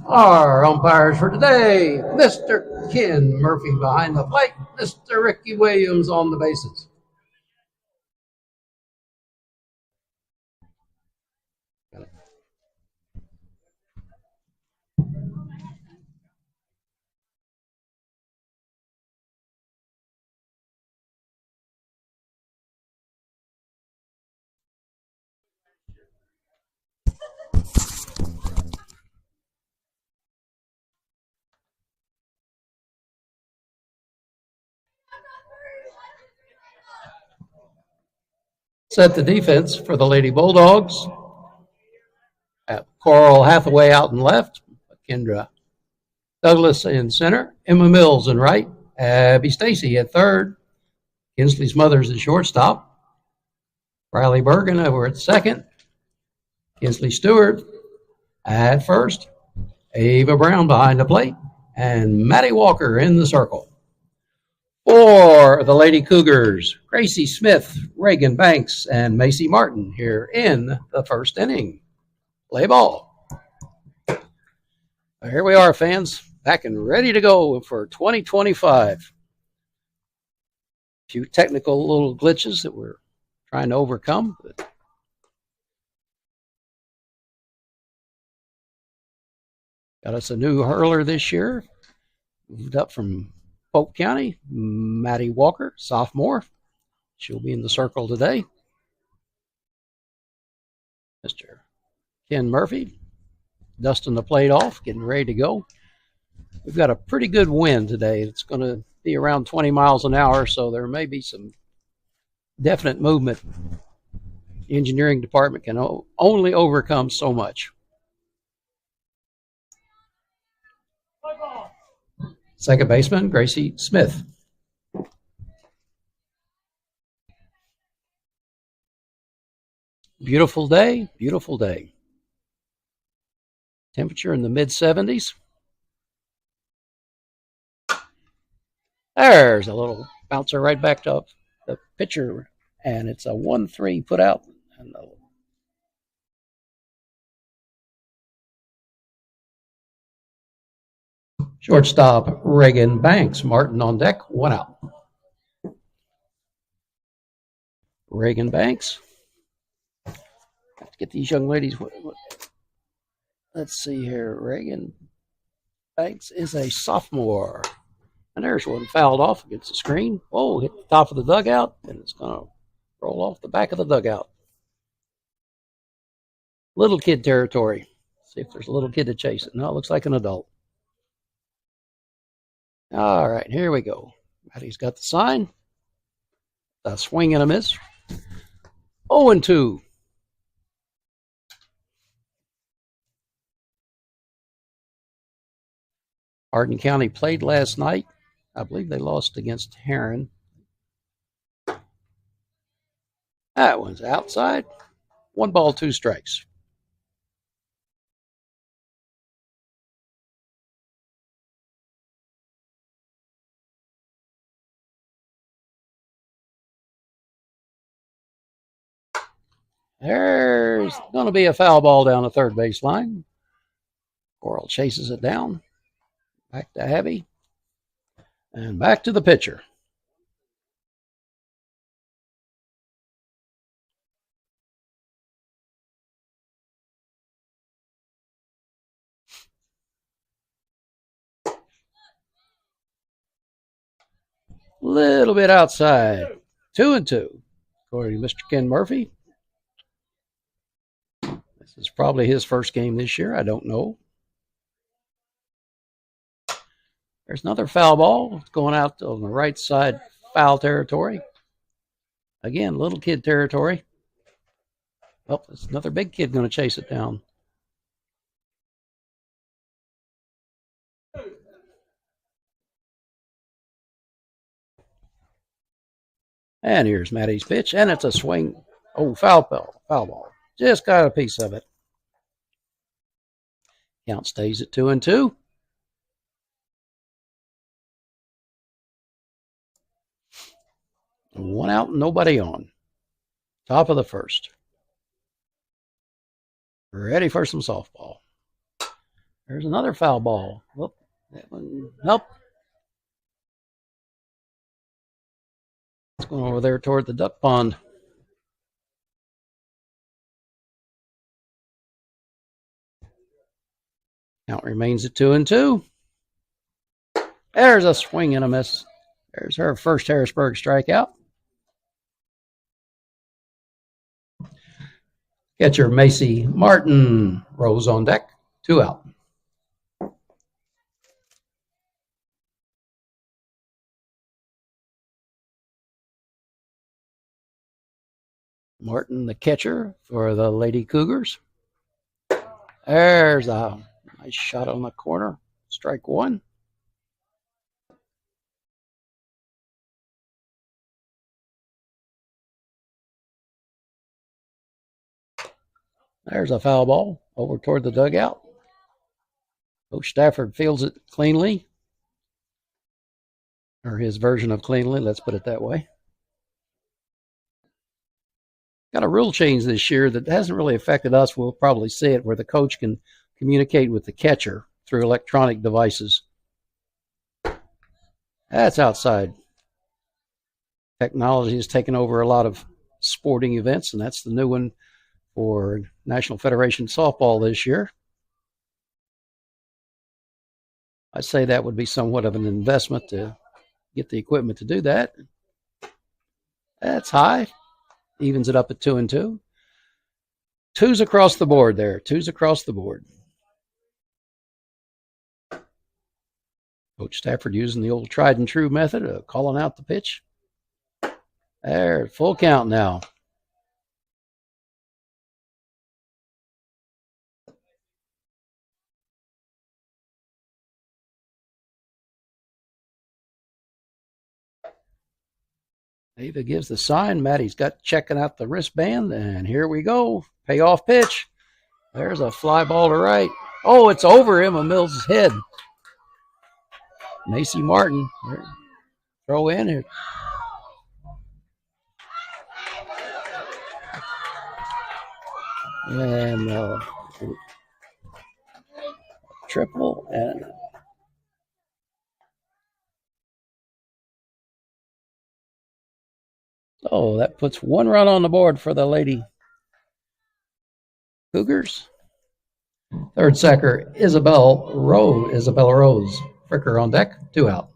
Our umpires for today, Mr. Ken Murphy behind the plate, Mr. Ricky Williams on the bases. Set the defense for the Lady Bulldogs. Coral Hathaway out in left, Kendra Douglas in center, Emma Mills in right, Abby Stacy at third, Kinsley Smothers at shortstop, Riley Bergen over at second, Kinsley Stewart at first, Ava Brown behind the plate, and Maddie Walker in the circle. For the Lady Cougars, Gracie Smith, Reagan Banks, and Macy Martin here in the first inning. Play ball. Here we are, fans, back and ready to go for 2025. A few technical little glitches that we're trying to overcome. Got us a new hurler this year. Moved up from Polk County, Maddie Walker, sophomore. She'll be in the circle today. Mr. Ken Murphy, dusting the plate off, getting ready to go. We've got a pretty good wind today. It's going to be around 20 miles an hour, so there may be some definite movement. The engineering department can only overcome so much. Second baseman, Gracie Smith. Beautiful day, beautiful day. Temperature in the mid-70s. There's a little bouncer right back up the pitcher, and it's a 1-3 put out. And shortstop, Reagan Banks. Martin on deck, 1 out. Reagan Banks. Have to get these young ladies. Let's see here. Reagan Banks is a sophomore. And there's one fouled off against the screen. Oh, hit the top of the dugout, and it's going to roll off the back of the dugout. Little kid territory. See if there's a little kid to chase it. No, it looks like an adult. All right, here we go. Maddie's got the sign. A swing and a miss. 0-2. Hardin County played last night. I believe they lost against Hardin. That one's outside. 1 ball, 2 strikes. There's going to be a foul ball down the third base line. Coral chases it down. Back to Abby. And back to the pitcher. Little bit outside. 2-2. According to Mr. Ken Murphy. This is probably his first game this year. I don't know. There's another foul ball. It's going out on the right side, foul territory. Again, little kid territory. Oh, there's another big kid going to chase it down. And here's Maddie's pitch, and it's a swing. Oh, foul ball. Just got a piece of it. Count stays at 2-2. One out, nobody on. Top of the first. Ready for some softball. There's another foul ball. Whoop. That one, nope. It's going over there toward the duck pond. Count remains at 2-2. There's a swing and a miss. There's her first Harrisburg strikeout. Catcher Macy Martin rolls on deck. 2 out. Martin, the catcher for the Lady Cougars. There's a nice shot on the corner. Strike 1. There's a foul ball over toward the dugout. Coach Stafford fields it cleanly. Or his version of cleanly, let's put it that way. Got a rule change this year that hasn't really affected us. We'll probably see it where the coach can communicate with the catcher through electronic devices. That's outside. Technology has taken over a lot of sporting events, and that's the new one for National Federation Softball this year. I'd say that would be somewhat of an investment to get the equipment to do that. That's high. Evens it up at 2-2. 2s across the board there. 2s across the board. Coach Stafford using the old tried and true method of calling out the pitch. There, full count now. Ava gives the sign. Maddie's got checking out the wristband, and here we go. Payoff pitch. There's a fly ball to right. Oh, it's over Emma Mills' head. Macy Martin. Throw in here. And triple and oh, that puts 1 run on the board for the Lady Cougars. Third sacker, Isabella Rose. Fricker on deck, 2 out.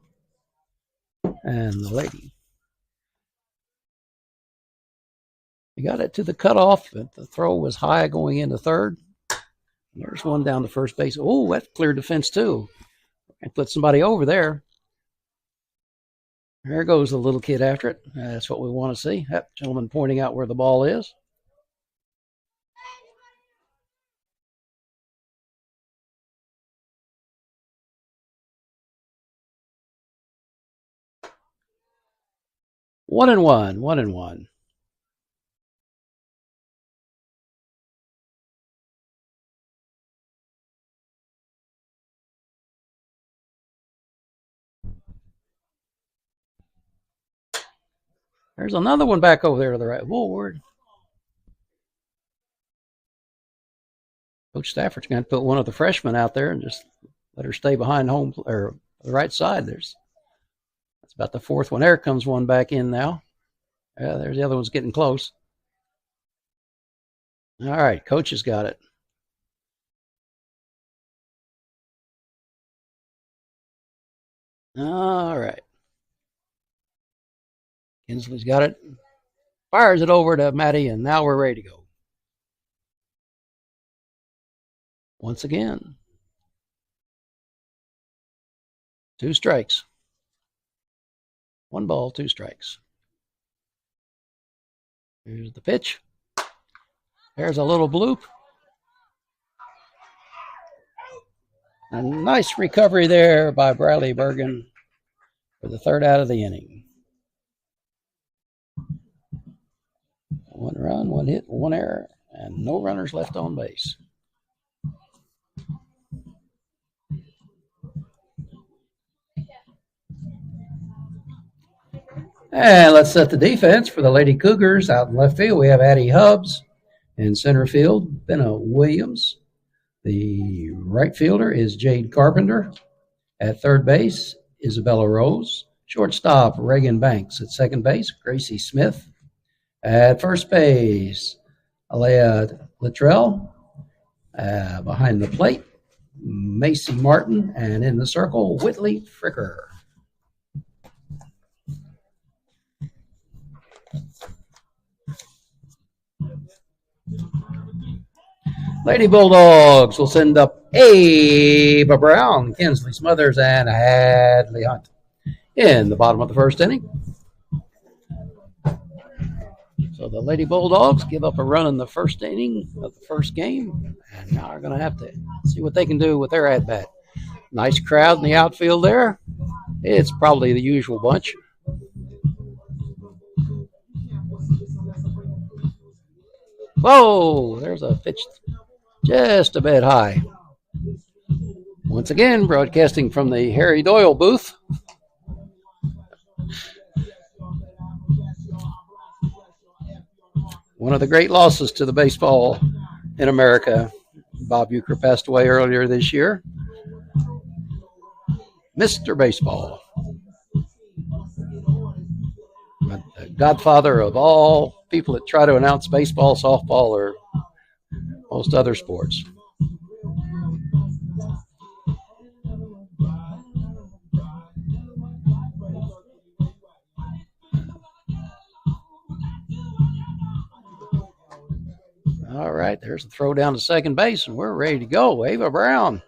And the Lady. We got it to the cutoff, but the throw was high going into third. And there's one down to first base. Oh, that cleared the fence too. And put somebody over there. There goes the little kid after it. That's what we want to see. That gentleman pointing out where the ball is. One and one. There's another one back over there to the right. Forward. Coach Stafford's going to put one of the freshmen out there and just let her stay behind home or the right side. That's about the 4th one. There comes one back in now. There's the other one's getting close. All right, coach has got it. All right. Kinsley's got it. Fires it over to Maddie, and now we're ready to go. Once again. 2 strikes. 1 ball, 2 strikes. Here's the pitch. There's a little bloop. A nice recovery there by Bradley Bergen for the 3rd out of the inning. 1 run, 1 hit, 1 error, and no runners left on base. And let's set the defense for the Lady Cougars. Out in left field, we have Addie Hubbs. In center field, Benna Williams. The right fielder is Jade Carpenter. At third base, Isabella Rose. Shortstop, Reagan Banks. At second base, Gracie Smith. At first base, Alea Luttrell. Behind the plate, Macy Martin. And in the circle, Whitley Fricker. Lady Bulldogs will send up Ava Brown, Kinsley Smothers, and Hadley Hunt in the bottom of the first inning. So the Lady Bulldogs give up a run in the first inning of the first game, and now are going to have to see what they can do with their at-bat. Nice crowd in the outfield there. It's probably the usual bunch. Whoa, there's a pitch just a bit high. Once again, broadcasting from the Harry Doyle booth. One of the great losses to the baseball in America. Bob Uecker passed away earlier this year. Mr. Baseball. The godfather of all people that try to announce baseball, softball, or most other sports. All right, there's a throw down to second base, and we're ready to go. Ava Brown.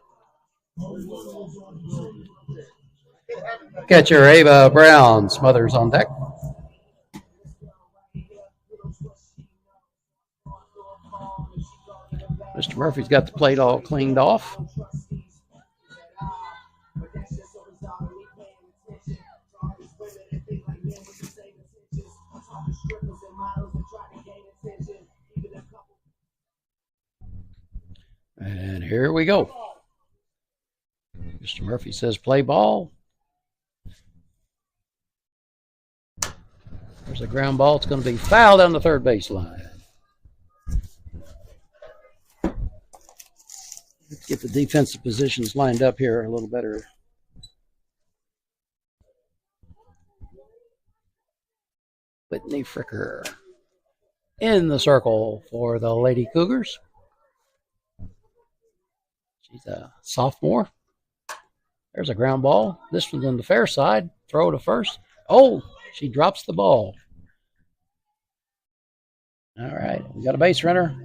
Catcher Ava Brown. Smothers on deck. Mr. Murphy's got the plate all cleaned off. And here we go. Mr. Murphy says play ball. There's a ground ball. It's going to be fouled down the third base line. Let's get the defensive positions lined up here a little better. Whitney Fricker in the circle for the Lady Cougars. She's a sophomore. There's a ground ball. This one's on the fair side. Throw to first. Oh, she drops the ball. All right, we got a base runner.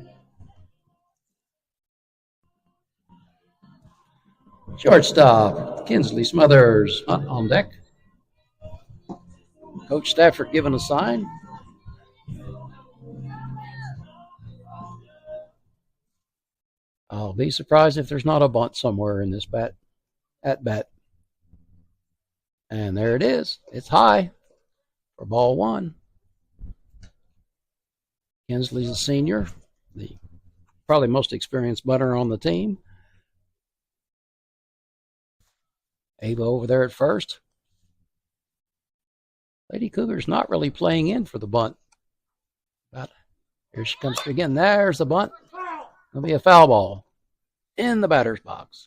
Shortstop, Kinsley Smothers on deck. Coach Stafford giving a sign. I'll be surprised if there's not a bunt somewhere in this at bat. And there it is. It's high for ball one. Kinsley's a senior, the probably most experienced bunter on the team. Ava over there at first. Lady Cougar's not really playing in for the bunt. But here she comes again. There's the bunt. It'll be a foul ball in the batter's box.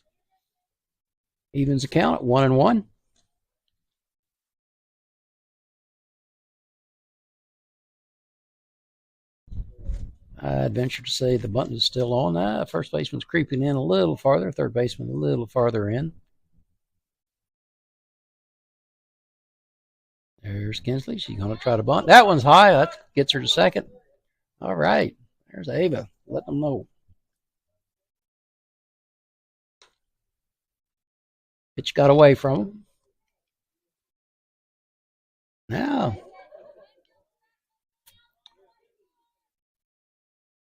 Evens the count at 1-1. I'd venture to say the bunt is still on. First baseman's creeping in a little farther. Third baseman a little farther in. There's Kinsley. She's going to try to bunt. That one's high. That gets her to second. All right. There's Ava. Let them know. Pitch got away from him. Now.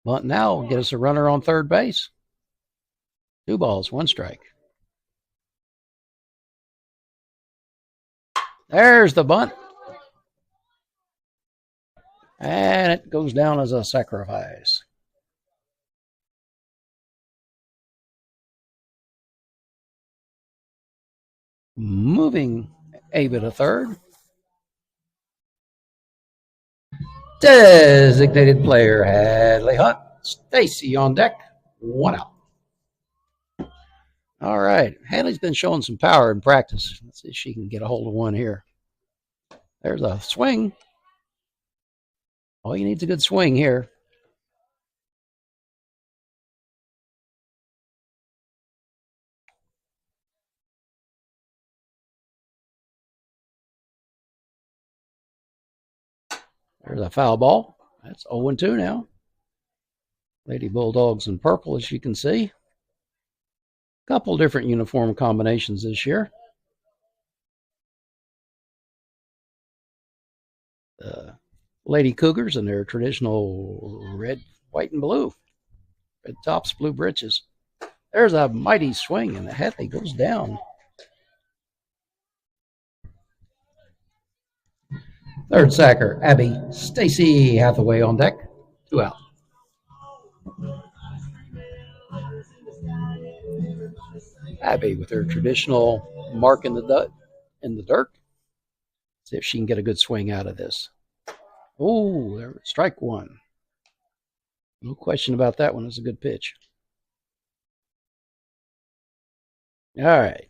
Bunt now will get us a runner on third base. 2 balls, 1 strike. There's the bunt. And it goes down as a sacrifice. Moving Ava to third. Designated player Hadley Hunt Stacy on deck. 1 out. All right. Hadley's been showing some power in practice. Let's see if she can get a hold of one here. There's a swing. All you need is a good swing here. There's a foul ball. That's 0-2 now. Lady Bulldogs in purple, as you can see. A couple different uniform combinations this year. Lady Cougars in their traditional red, white, and blue. Red tops, blue breeches. There's a mighty swing, and the Hadley goes down. Third sacker, Abby Stacy Hathaway on deck. 2 out. Abby with her traditional mark in the dirt. See if she can get a good swing out of this. Oh, there, strike one. No question about that one. It's a good pitch. All right.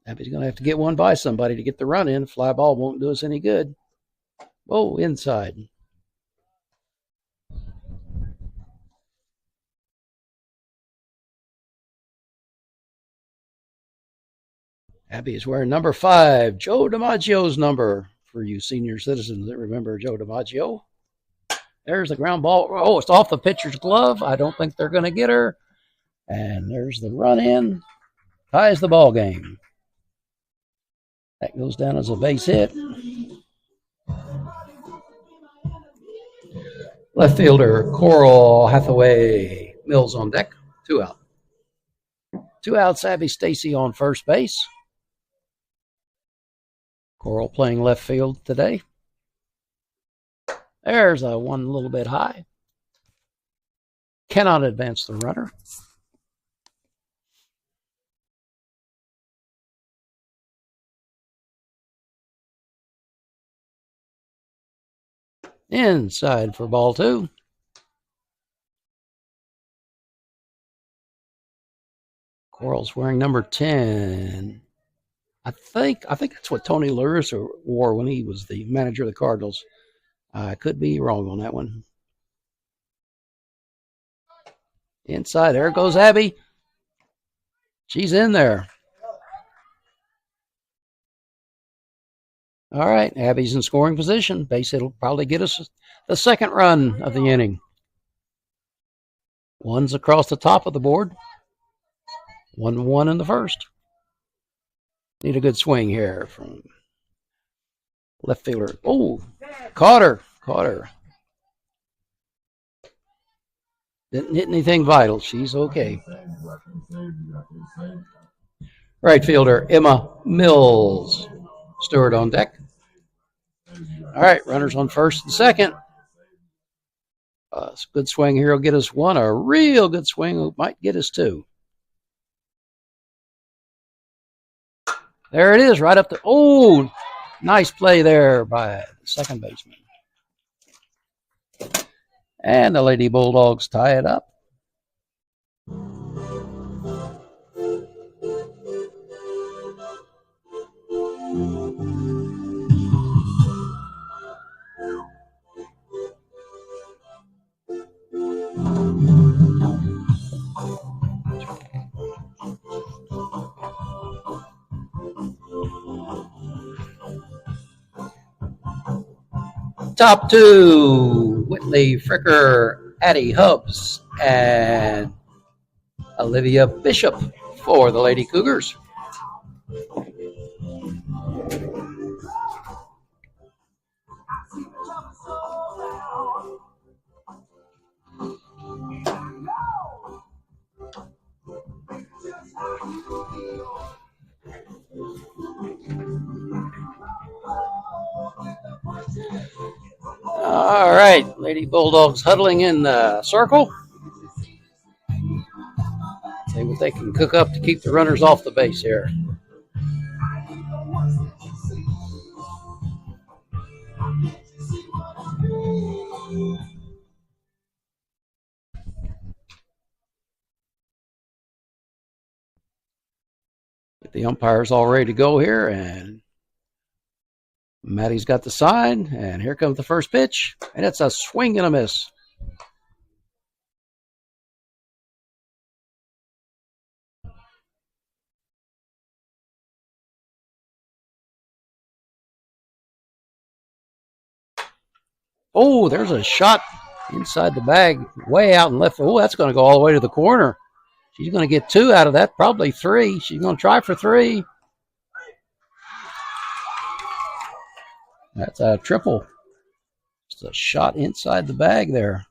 Abby's going to have to get one by somebody to get the run in. Fly ball won't do us any good. Oh, inside. Abby is wearing number 5, Joe DiMaggio's number, for you senior citizens that remember Joe DiMaggio. There's the ground ball. Oh, it's off the pitcher's glove. I don't think they're going to get her. And there's the run in. Ties the ball game. That goes down as a base hit. Left fielder Coral Hathaway Mills on deck. 2 out. 2 outs. Abby Stacy on first base. Coral playing left field today. There's a one a little bit high. Cannot advance the runner. Inside for ball 2. Coral's wearing number 10. I think that's what Tony La Russa wore when he was the manager of the Cardinals. I could be wrong on that one. Inside, there goes Abby. She's in there. All right, Abby's in scoring position. Base hit will probably get us the second run of the inning. One's across the top of the board. 1-1 in the first. Need a good swing here from left fielder. Oh, caught her. Didn't hit anything vital. She's okay. Right fielder Emma Mills. Stewart on deck. All right, runners on first and second. Good swing here will get us one. A real good swing might get us 2. There it is, right up the. Oh, nice play there by the second baseman. And the Lady Bulldogs tie it up. Top 2, Whitley Fricker, Addie Hubbs, and Olivia Bishop for the Lady Cougars. All right, Lady Bulldogs huddling in the circle. See what they can cook up to keep the runners off the base here. The umpire's all ready to go here, and Matty's got the sign, and here comes the first pitch, and it's a swing and a miss. Oh, there's a shot inside the bag, way out in left. Oh, that's going to go all the way to the corner. She's going to get 2 out of that, probably 3. She's going to try for 3. That's a triple. Just a shot inside the bag there.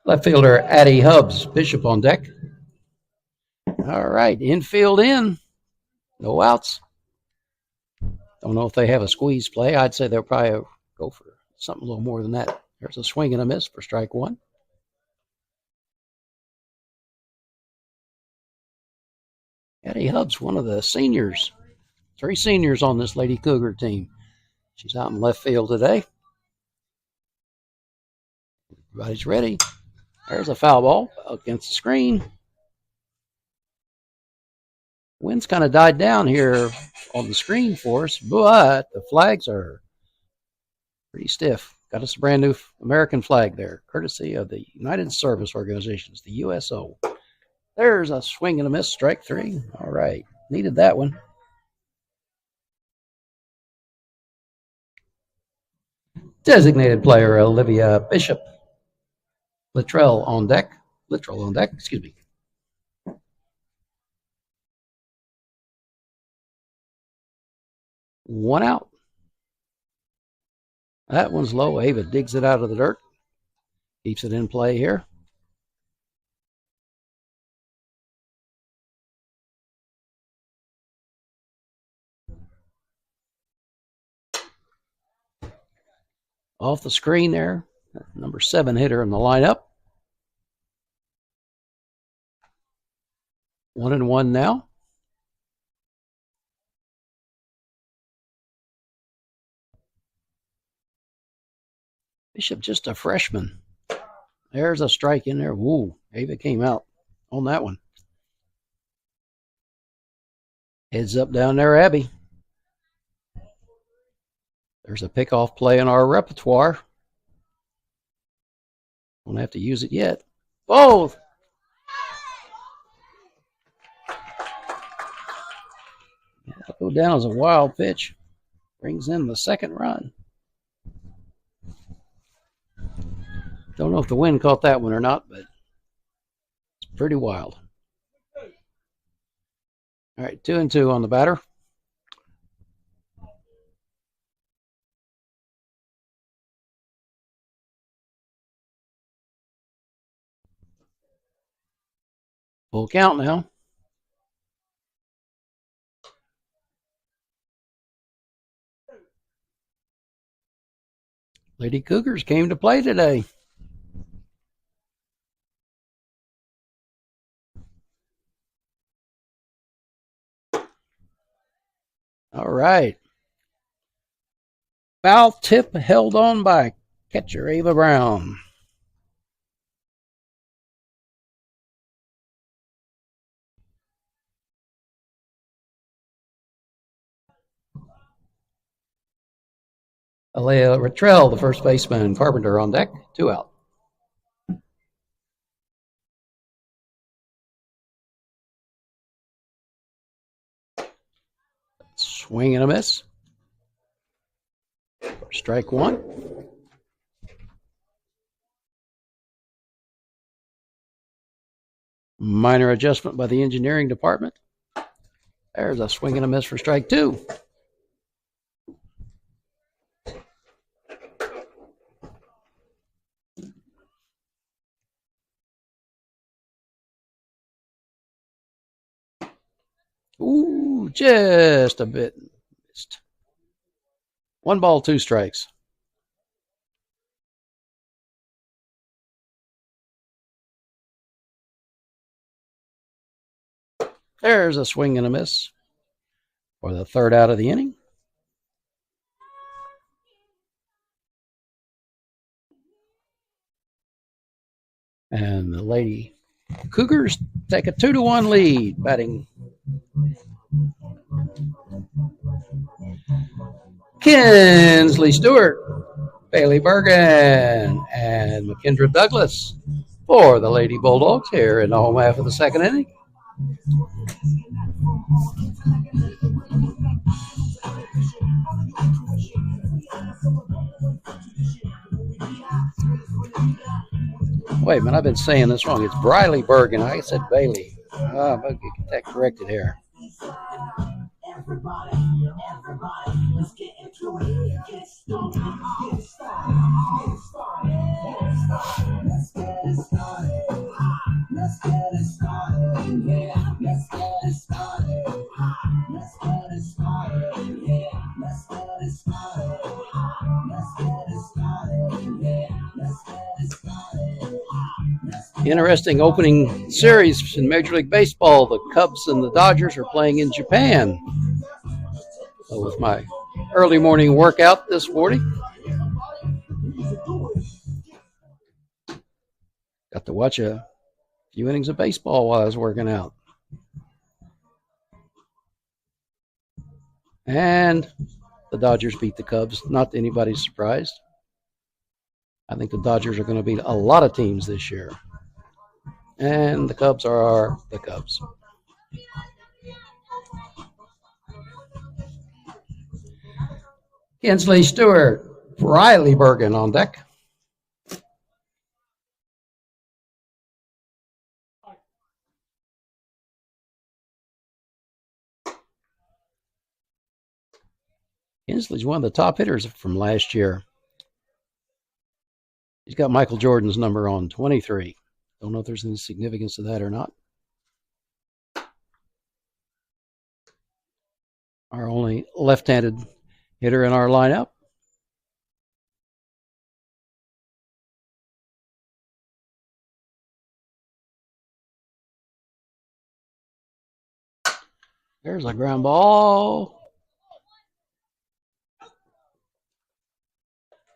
Left fielder Addie Hubbs, Bishop on deck. All right, infield in. No outs. Don't know if they have a squeeze play. I'd say they'll probably go for something a little more than that. There's a swing and a miss for strike 1. Addie Hubbs, one of the seniors. 3 seniors on this Lady Cougar team. She's out in left field today. Everybody's ready. There's a foul ball against the screen. Wind's kind of died down here on the screen for us, but the flags are pretty stiff. Got us a brand new American flag there, courtesy of the United Service Organizations, the USO. There's a swing and a miss, strike 3. All right, needed that one. Designated player Olivia Bishop. Littrell on deck, excuse me. One out. That one's low. Ava digs it out of the dirt. Keeps it in play here. Off the screen there. Number 7 hitter in the lineup. 1-1 now. Bishop just a freshman. There's a strike in there. Woo, Ava came out on that one. Heads up down there, Abby. There's a pickoff play in our repertoire. Won't have to use it yet. Both. That'll go down as a wild pitch. Brings in the second run. Don't know if the wind caught that one or not, but it's pretty wild. All right, 2-2 on the batter. Full count now. Lady Cougars came to play today. All right. Foul tip held on by catcher Ava Brown. Alea Rattrell, the first baseman, Carpenter on deck, 2 out. Swing and a miss. Strike 1. Minor adjustment by the engineering department. There's a swing and a miss for strike 2. Ooh, just a bit missed. 1 ball, 2 strikes. There's a swing and a miss for the 3rd out of the inning. And the Lady Cougars take a 2-1 lead, batting Kinsley Stewart, Bailey Bergen, and McKendra Douglas for the Lady Bulldogs here in the home half of the second inning. Wait a minute, I've been saying this wrong. It's Briley Bergen. I said Bailey. I'm going to get that corrected here. Everybody, let's get into it. Get started, get started, get started, let's get it started. Let's get it started, yeah. Let's get it started. Let's get it started, yeah. Let's get it started. Let's get it started, yeah. Let's get it started. Interesting opening series in Major League Baseball. The Cubs and the Dodgers are playing in Japan. So with my early morning workout this morning, got to watch a few innings of baseball while I was working out. And the Dodgers beat the Cubs. Not to anybody's surprise. I think the Dodgers are going to beat a lot of teams this year. And the Cubs are the Cubs. Kinsley Stewart, Riley Bergen on deck. Kinsley's one of the top hitters from last year. He's got Michael Jordan's number on 23. Don't know if there's any significance to that or not. Our only left-handed hitter in our lineup. There's a ground ball.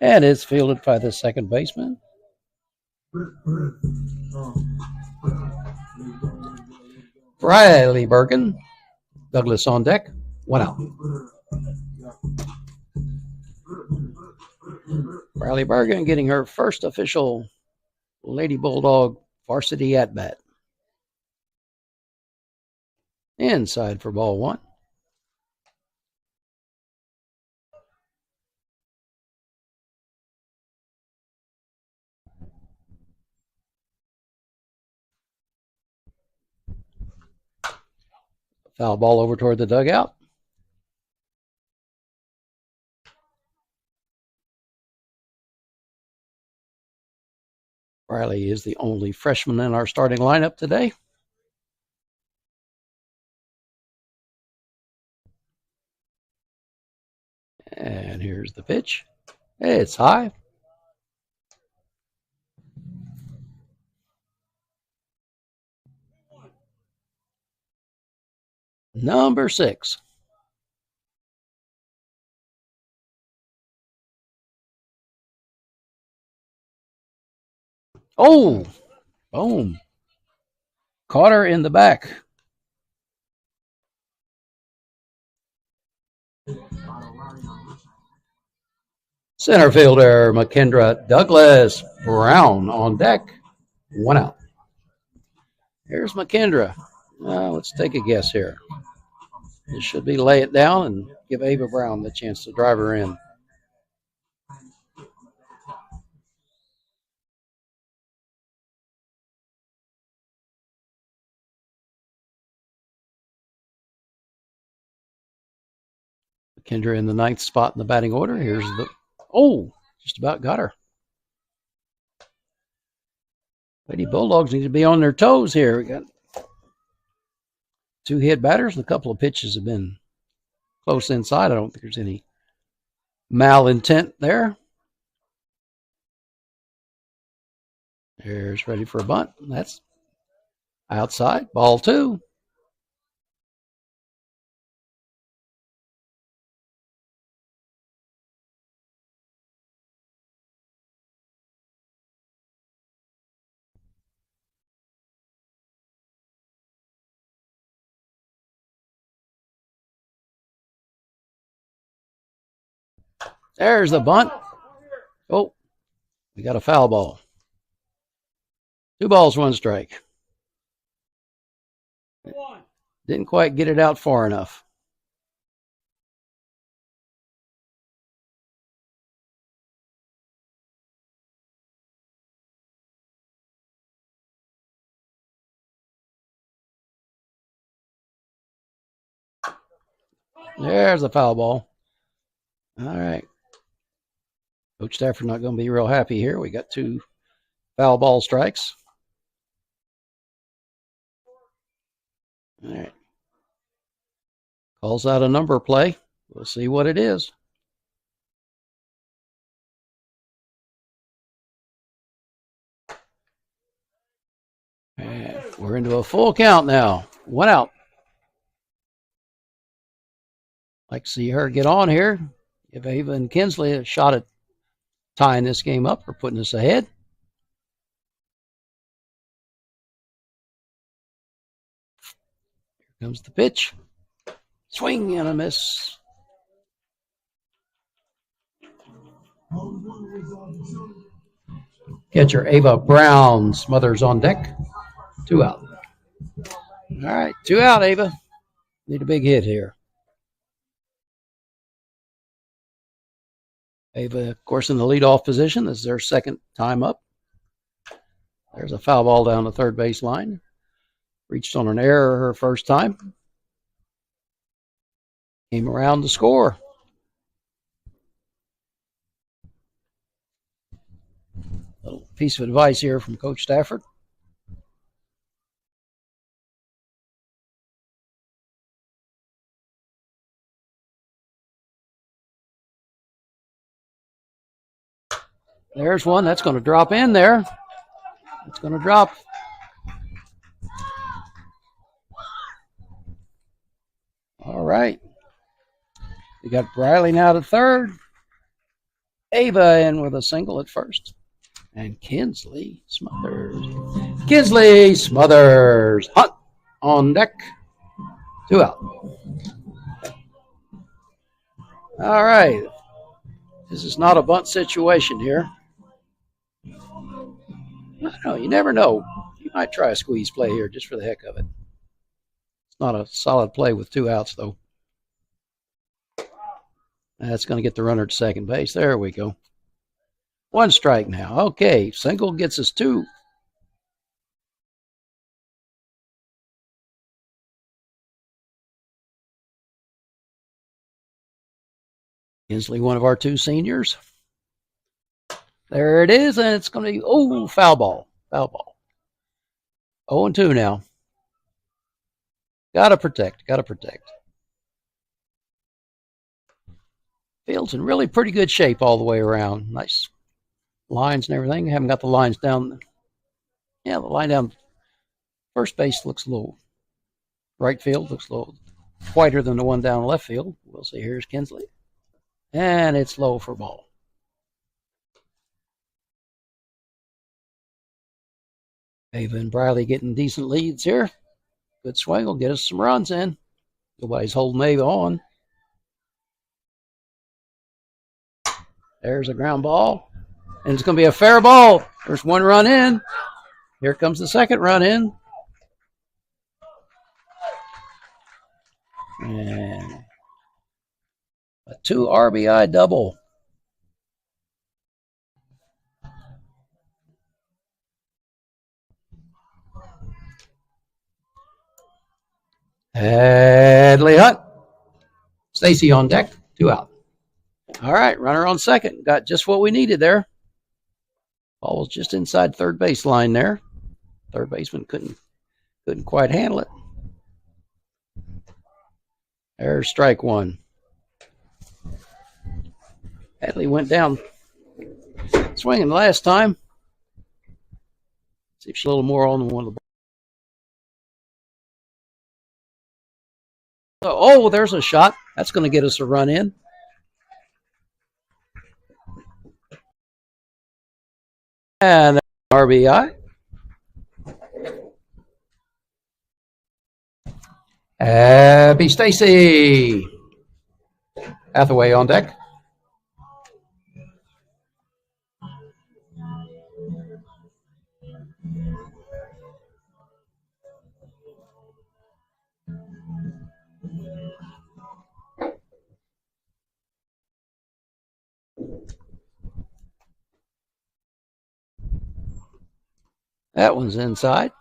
And it's fielded by the second baseman. Riley Bergen. Douglas on deck. 1 out. Riley Bergen getting her first official Lady Bulldog varsity at-bat. Inside for ball 1. Foul ball over toward the dugout. Riley is the only freshman in our starting lineup today. And here's the pitch. It's high. Number 6. Oh, boom. Caught her in the back. Center fielder McKendra Douglas Brown on deck. 1 out. Here's McKendra. Let's take a guess here. This should be lay it down and give Ava Brown the chance to drive her in. McKendra in the 9th spot in the batting order. Here's the... Oh, just about got her. Lady Bulldogs need to be on their toes here. We got 2 hit batters and a couple of pitches have been close inside. I don't think there's any malintent there. Here's ready for a bunt. That's outside. Ball 2. There's the bunt. Oh, we got a foul ball. 2 balls, 1 strike. Didn't quite get it out far enough. There's a foul ball. All right. Coach Stafford not going to be real happy here. We got 2 foul ball strikes. All right. Calls out a number play. We'll see what it is. And we're into a full count now. 1 out. Like to see her get on here. Give Ava and Kinsley a shot at tying this game up or putting us ahead. Here comes the pitch. Swing and a miss. Catcher Ava Brown Smothers on deck. 2 out. All right, 2 out, Ava. Need a big hit here. Ava, of course, in the leadoff position. This is their second time up. There's a foul ball down the third base line. Reached on an error her first time. Came around to score. Little piece of advice here from Coach Stafford. There's one. That's going to drop in there. It's going to drop. All right. We got Briley now to third. Ava in with a single at first. And Kinsley Smothers. Kinsley Smothers. Hunt on deck. 2 out. All right. This is not a bunt situation here. I don't know. You never know. You might try a squeeze play here just for the heck of it. It's not a solid play with 2 outs, though. That's going to get the runner to second base. There we go. 1 strike now. Okay, single gets us 2. Kinsley, one of our 2 seniors. There it is, and it's going to be, foul ball. Foul ball. 0-2 now. Got to protect. Field's in really pretty good shape all the way around. Nice lines and everything. Haven't got the lines down. Yeah, the line down first base looks a little, right field looks a little whiter than the one down left field. We'll see. Here's Kinsley. And it's low for ball. Ava and Briley getting decent leads here. Good swing will get us some runs in. Nobody's holding Ava on. There's a ground ball. And it's going to be a fair ball. There's 1 run in. Here comes the second run in. And a 2 RBI double. Hadley Hunt. Stacy on deck. 2 out. All right, runner on second. Got just what we needed there. Ball was just inside third base line there. Third baseman couldn't quite handle it. There's strike 1. Hadley went down swinging last time. See if she's a little more on one of the. Oh, there's a shot. That's going to get us a run in. And RBI. Abby Stacy. Hathaway on deck. That one's inside.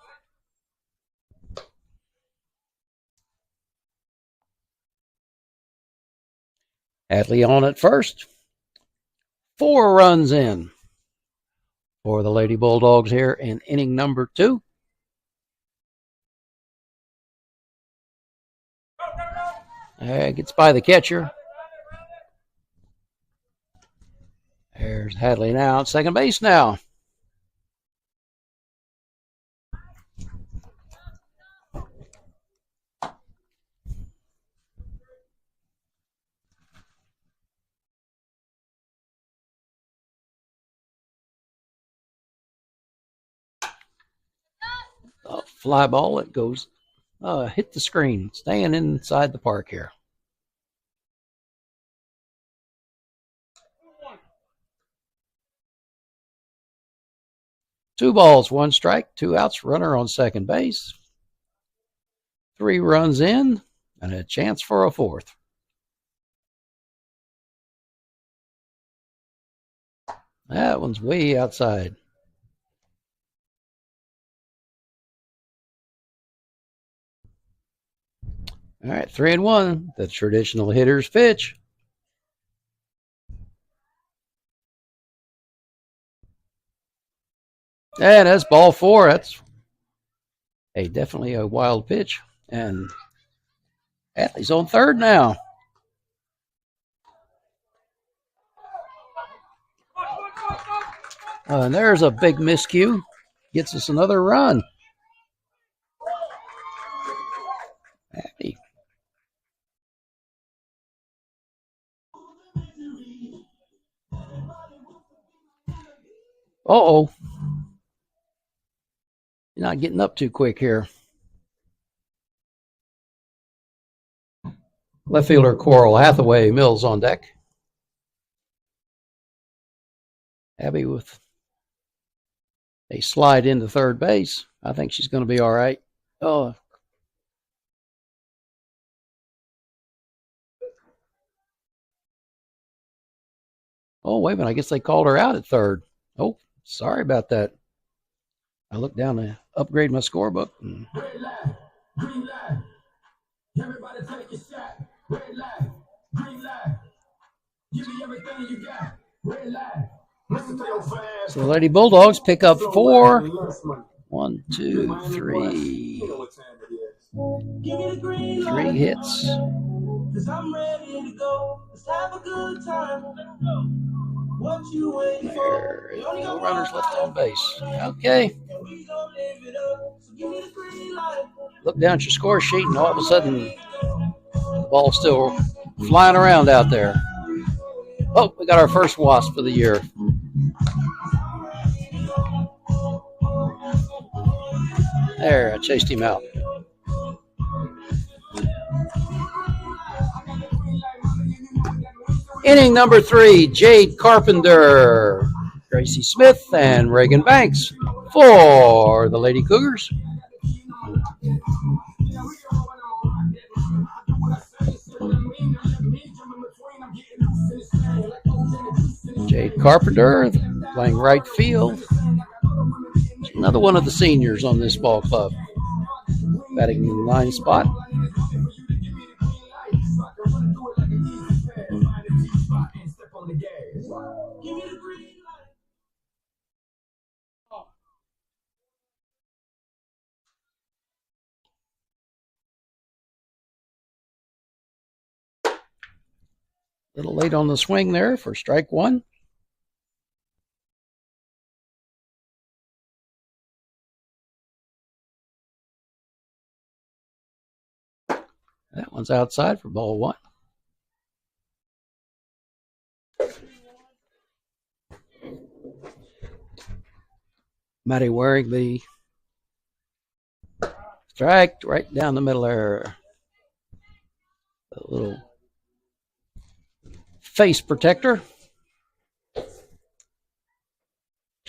Hadley on at first. 4 runs in for the Lady Bulldogs here in inning number 2. Gets by the catcher. There's Hadley now at second base now. Fly ball, it goes, hit the screen, staying inside the park here. Two balls, 1 strike, 2 outs, runner on second base. 3 runs in, and a chance for a 4th. That one's way outside. All right, 3-1, the traditional hitter's pitch. And that's ball 4. That's definitely a wild pitch. And Hadley's on third now. And there's a big miscue. Gets us another run. Hadley. Uh-oh. You're not getting up too quick here. Left fielder Coral Hathaway Mills on deck. Abby with a slide into third base. I think she's going to be all right. Oh, wait a minute. I guess they called her out at third. Oh, sorry about that. I looked down to upgrade my scorebook. Red line, green line. Everybody take a shot. Red line, green line. Give me everything you got. Red line. So the Lady Bulldogs pick up 4. 1, 2, 3. 3 hits. Cause I'm ready to go. Let's have a good time. What you waiting for? No runners left on base. Okay. Look down at your score sheet, and all of a sudden, the ball's still flying around out there. Oh, we got our first wasp of the year. There, I chased him out. Inning number 3, Jade Carpenter, Gracie Smith, and Reagan Banks for the Lady Cougars. Jade Carpenter playing right field. Another one of the seniors on this ball club. Batting in the 9 spot. A little late on the swing there for strike 1. That one's outside for ball 1. Maddie wearing the strike right down the middle there. A little face protector.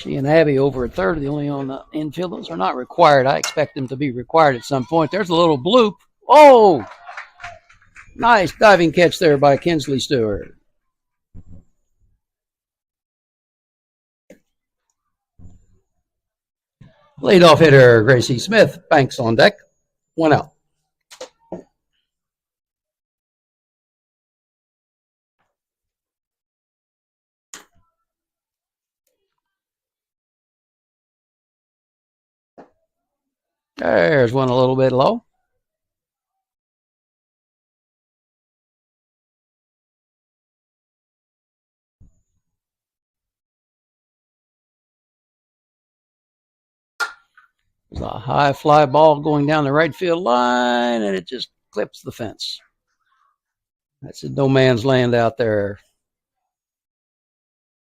She and Abby over at third are the only on the infield. Those are not required. I expect them to be required at some point. There's a little bloop. Oh! Nice diving catch there by Kinsley Stewart. Leadoff hitter Gracie Smith banks on deck. 1 out. There's one a little bit low. There's a high fly ball going down the right field line, and it just clips the fence. That's a no man's land out there.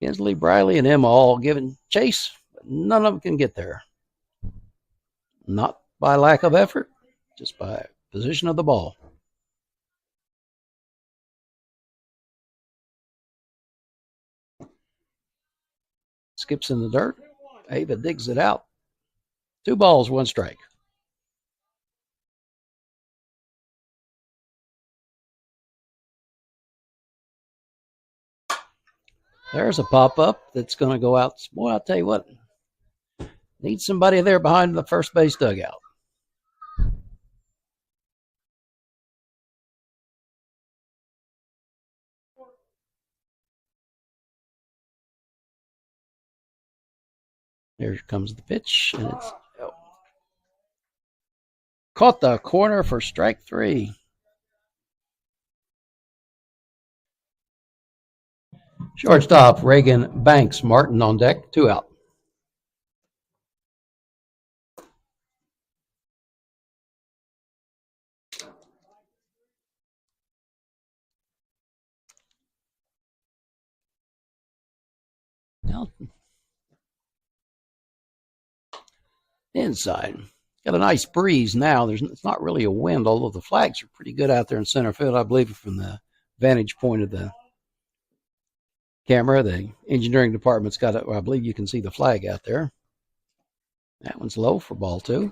Kinsley, Briley, and Emma all giving chase, but none of them can get there. Not by lack of effort, just by position of the ball. Skips in the dirt. Ava digs it out. 2 balls, 1 strike. There's a pop-up that's going to go out. Boy, I'll tell you what. Need somebody there behind the first base dugout. Here comes the pitch, and it's caught the corner for strike 3. Shortstop Reagan Banks Martin on deck, 2 out. Now, inside. Got a nice breeze now. It's not really a wind, although the flags are pretty good out there in center field. I believe from the vantage point of the camera, the engineering department's got it. Well, I believe you can see the flag out there. That one's low for ball 2.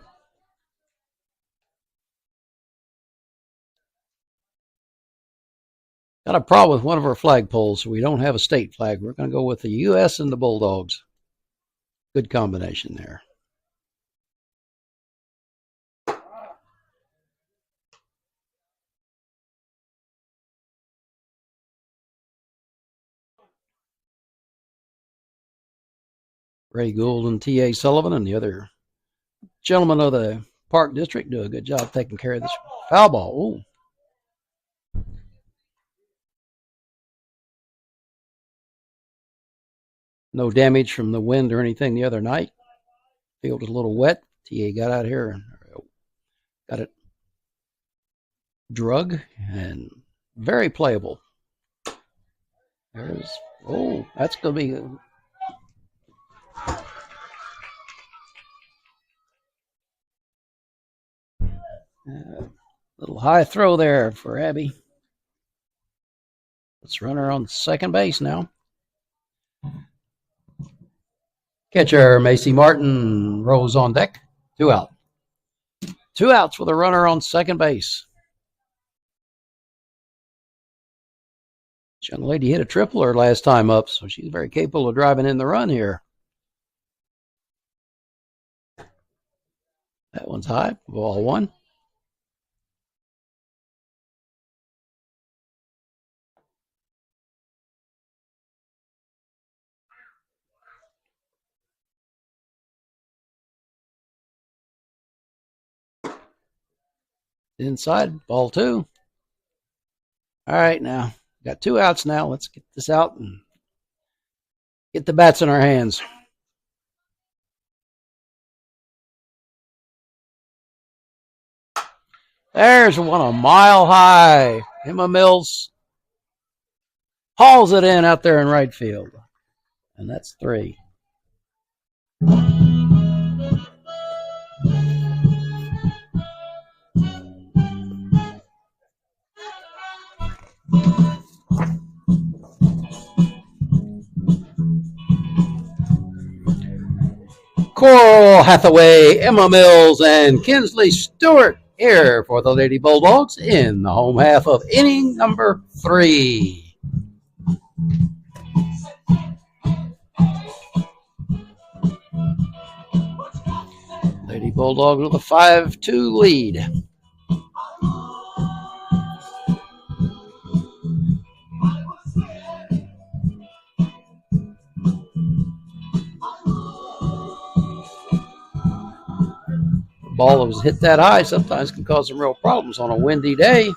Got a problem with one of our flag poles, so we don't have a state flag. We're going to go with the U.S. and the Bulldogs. Good combination there. Ray Gould and T.A. Sullivan and the other gentlemen of the Park District do a good job taking care of this foul ball. Ooh. No damage from the wind or anything the other night. Field was a little wet. T.A. got out here and got it drug and very playable. There's, that's going to be a little high throw there for Abby. Let's run her on second base now. Catcher Macy Martin rolls on deck. 2 out. 2 outs with a runner on second base. This young lady hit a triple her last time up, so she's very capable of driving in the run here. That one's high. Ball 1. Inside, ball 2. All right, now got 2 outs now. Let's get this out and get the bats in our hands. There's one a mile high. Emma Mills hauls it in out there in right field. And that's 3. Coral Hathaway, Emma Mills, and Kinsley Stewart here for the Lady Bulldogs in the home half of inning number 3. Lady Bulldogs with a 5-2 lead. Ball that was hit that high sometimes can cause some real problems on a windy day.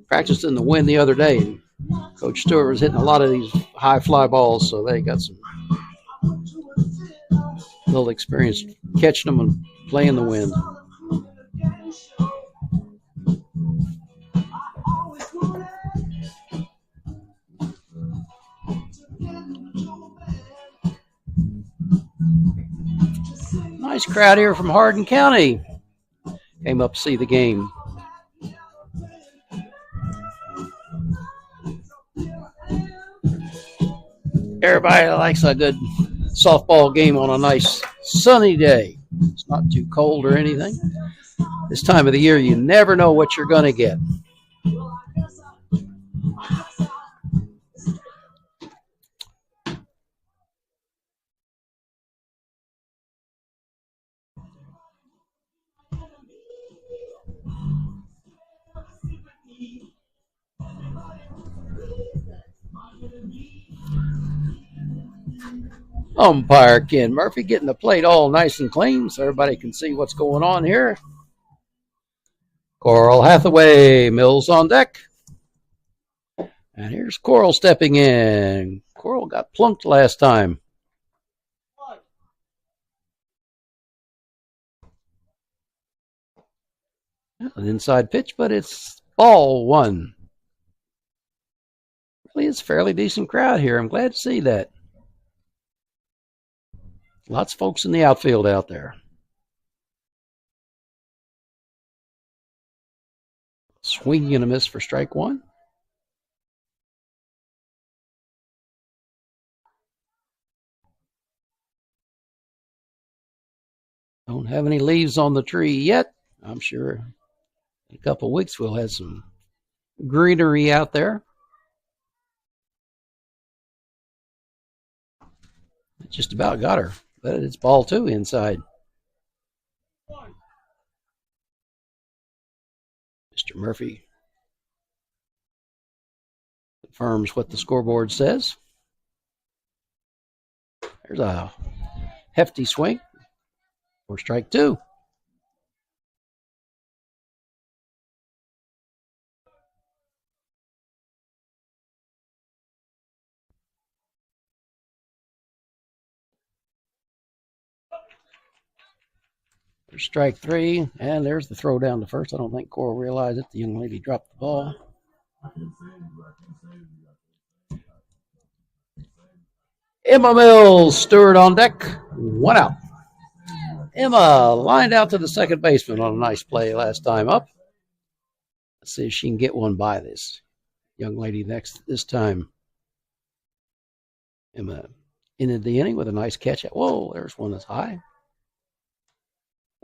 Practiced in the wind the other day, and Coach Stewart was hitting a lot of these high fly balls, so they got some little experience catching them and playing the wind. Nice crowd here from Hardin County. Came up to see the game. Everybody likes a good softball game on a nice sunny day. It's not too cold or anything. This time of the year, you never know what you're going to get. Umpire Ken Murphy getting the plate all nice and clean so everybody can see what's going on here. Coral Hathaway, Mills on deck. And here's Coral stepping in. Coral got plunked last time. An inside pitch, but it's ball 1. Really is a fairly decent crowd here. I'm glad to see that. Lots of folks in the outfield out there. Swing and a miss for strike 1. Don't have any leaves on the tree yet. I'm sure in a couple of weeks we'll have some greenery out there. Just about got her, but it's ball 2 inside. Mr. Murphy confirms what the scoreboard says. There's a hefty swing for strike 2. There's strike 3, and there's the throw down to first. I don't think Coral realized it. The young lady dropped the ball. Emma Mills, Stewart on deck. 1 out. Emma lined out to the second baseman on a nice play last time up. Let's see if she can get one by this young lady this time. Emma ended the inning with a nice catch. Whoa, there's one that's high.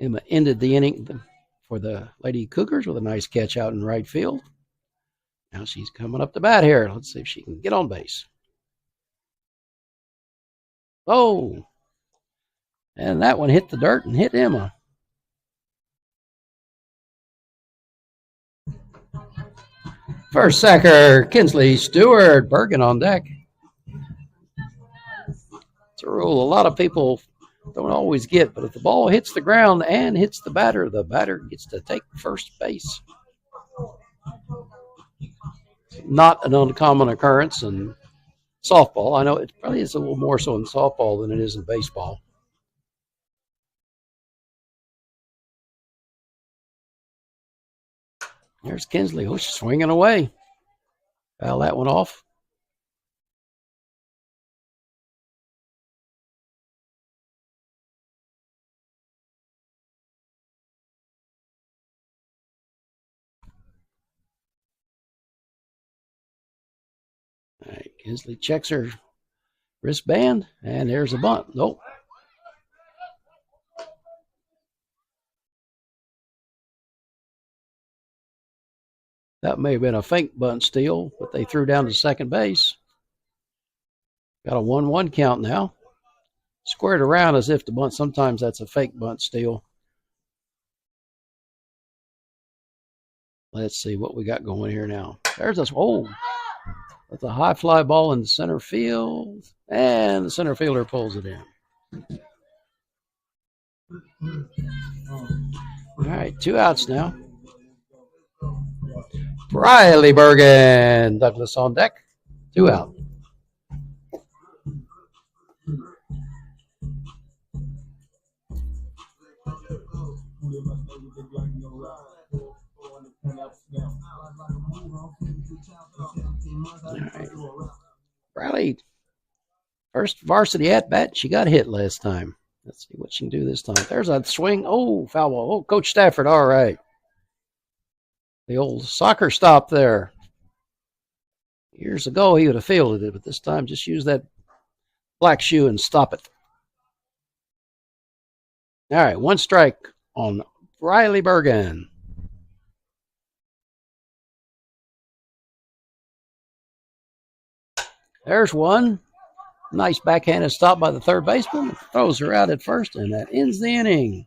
Emma ended the inning for the Lady Cougars with a nice catch out in right field. Now she's coming up to bat here. Let's see if she can get on base. Oh, and that one hit the dirt and hit Emma. First sacker, Kinsley Stewart, Bergen on deck. It's a rule a lot of people don't always get, but if the ball hits the ground and hits the batter gets to take first base. Not an uncommon occurrence in softball. I know it probably is a little more so in softball than it is in baseball. There's Kinsley. Oh, she's swinging away. Foul that one off. All right, Kinsley checks her Wristband, and there's a bunt. Nope. That may have been a fake bunt steal, but they threw down to second base. Got a 1-1 count now. Squared around as if to bunt. Sometimes that's a fake bunt steal. Let's see what we got going here now. There's this. Oh, that's a high fly ball in the center field, and the center fielder pulls it in. All right, 2 outs now. Riley Bergen, Douglas on deck, 2 out. All right. Riley, first varsity at bat, she got hit last time. Let's see what she can do this time. There's a swing. Oh, foul ball. Oh, Coach Stafford. All right. The old soccer stop there. Years ago, he would have fielded it, but this time just use that black shoe and stop it. All right, 1 strike on Riley Bergen. There's one. Nice backhanded stop by the third baseman. Throws her out at first, and that ends the inning.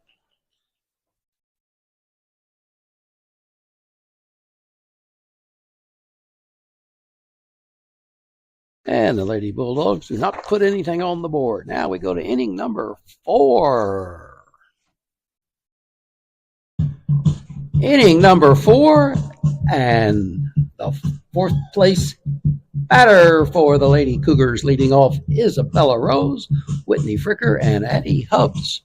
And the Lady Bulldogs do not put anything on the board. Now we go to inning number 4. Inning number 4, and the 4th place batter for the Lady Cougars leading off Isabella Rose, Whitney Fricker, and Addie Hubbs.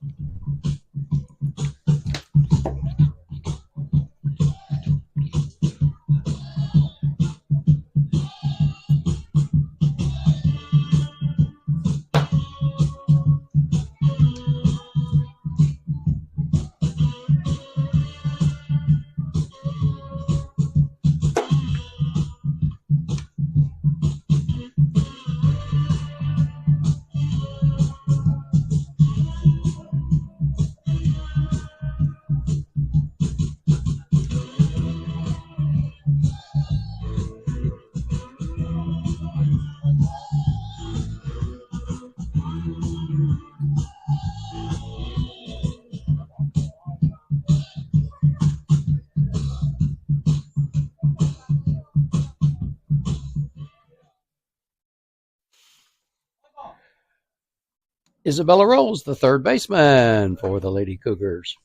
Isabella Rose, the third baseman for the Lady Cougars.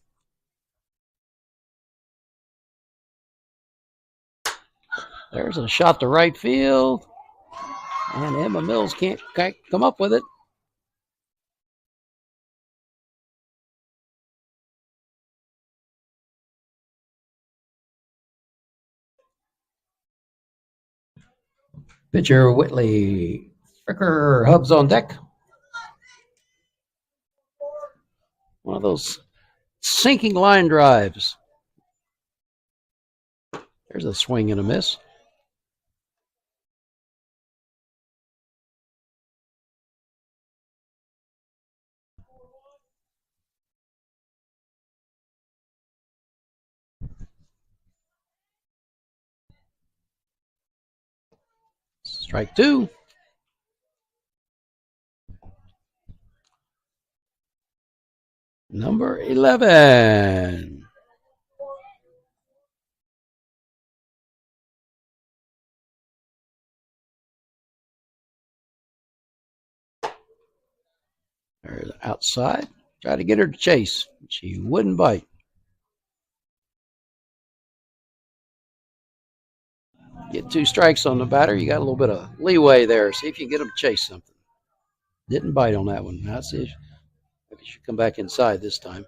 There's a shot to right field, and Emma Mills can't come up with it. Pitcher Whitley Fricker, Hubbs on deck. One of those sinking line drives. There's a swing and a miss. Strike 2. Number 11. There's outside. Try to get her to chase. She wouldn't bite. Get 2 strikes on the batter. You got a little bit of leeway there. See if you can get them to chase something. Didn't bite on that one. Now see if maybe she come back inside this time.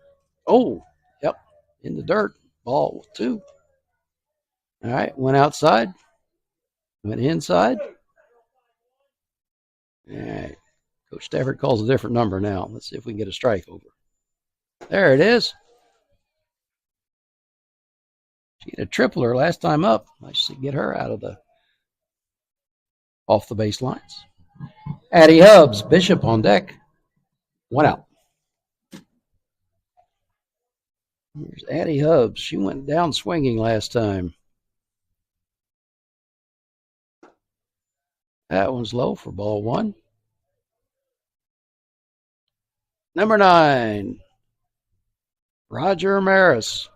Oh, yep. In the dirt. Ball 2. All right. Went outside. Went inside. All right. Coach Stafford calls a different number now. Let's see if we can get a strike over. There it is. She had a tripler last time up. Nice to get her out of off the baselines. Addie Hubbs, Bishop on deck. 1 out. Here's Addie Hubbs. She went down swinging last time. That one's low for ball 1. Number 9, Roger Maris,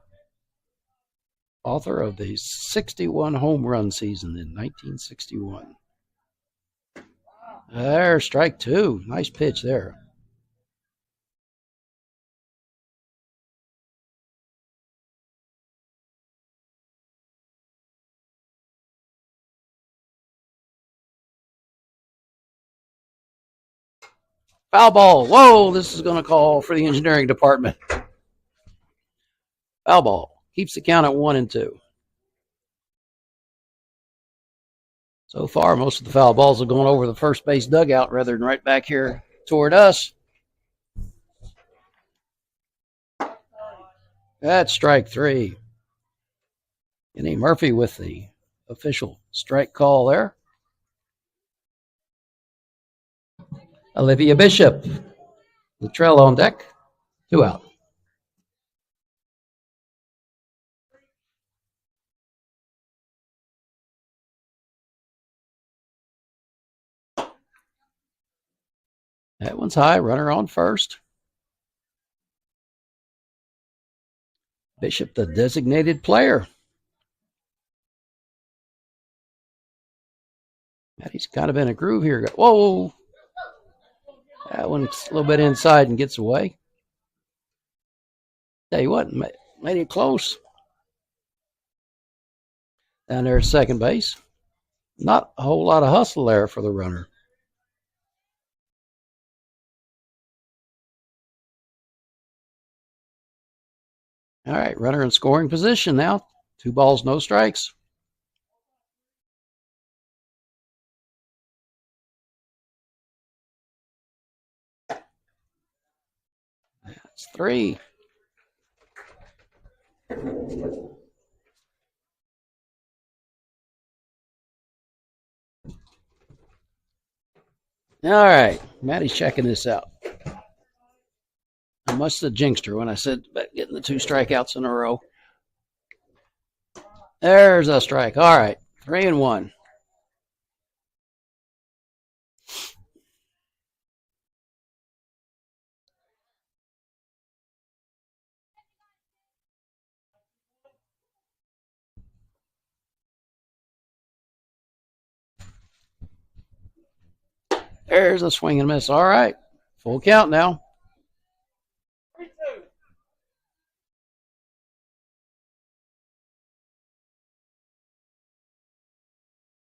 author of the 61 home run season in 1961. There's strike 2. Nice pitch there. Foul ball. Whoa, this is going to call for the engineering department. Foul ball. Keeps the count at 1-2. So far, most of the foul balls have gone over the first base dugout rather than right back here toward us. That's strike 3. Kenny Murphy with the official strike call there. Olivia Bishop, Luttrell on deck. 2 out. That one's high. Runner on first. Bishop, the designated player. Maddie's kind of in a groove here. Whoa. That one's a little bit inside and gets away. Tell you what, made it close. Down there at second base. Not a whole lot of hustle there for the runner. All right, runner in scoring position now. 2 balls, no strikes. That's 3. All right, Maddie's checking this out. I must have jinxed her when I said about getting the 2 strikeouts in a row. There's a strike. All right, 3-1. There's a swing and miss. All right, full count now.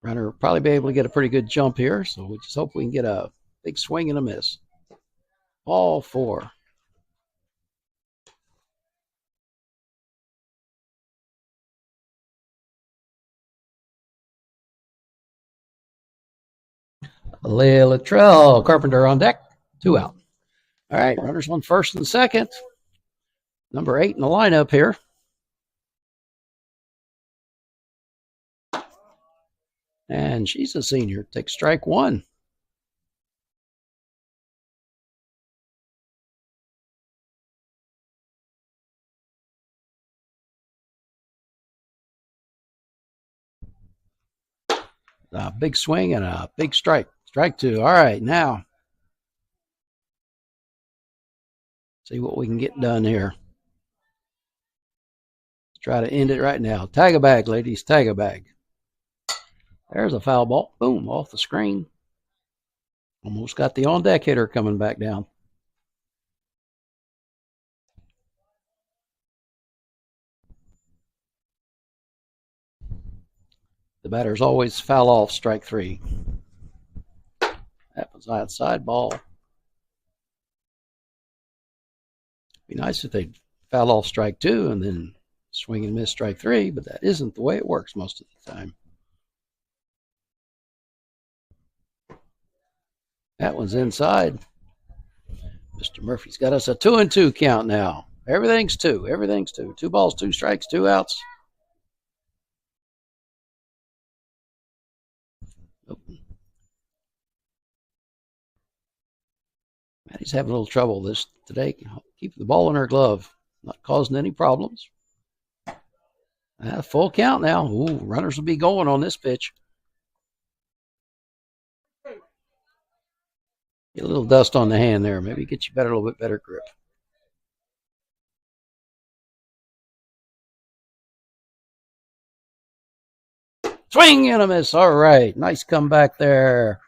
Runner will probably be able to get a pretty good jump here, so we just hope we can get a big swing and a miss. Ball 4. Leah Luttrell, Carpenter on deck. 2 out. All right, runners on first and second. Number 8 in the lineup here. And she's a senior. Takes strike 1. A big swing and a big strike. Strike 2. All right, now see what we can get done here. Let's try to end it right now. Tag a bag, ladies. Tag a bag. There's a foul ball. Boom, off the screen. Almost got the on-deck hitter coming back down. The batter's always foul off strike 3. That was outside ball. Be nice if they'd foul off strike 2 and then swing and miss strike 3, but that isn't the way it works most of the time. That one's inside. Mr. Murphy's got us a 2-2 count now. Everything's 2. Everything's 2. 2 balls, 2 strikes, 2 outs. She's having a little trouble today. Keeping the ball in her glove. Not causing any problems. Full count now. Ooh, runners will be going on this pitch. Get a little dust on the hand there. Maybe get you a little bit better grip. Swing and a miss. All right. Nice comeback there.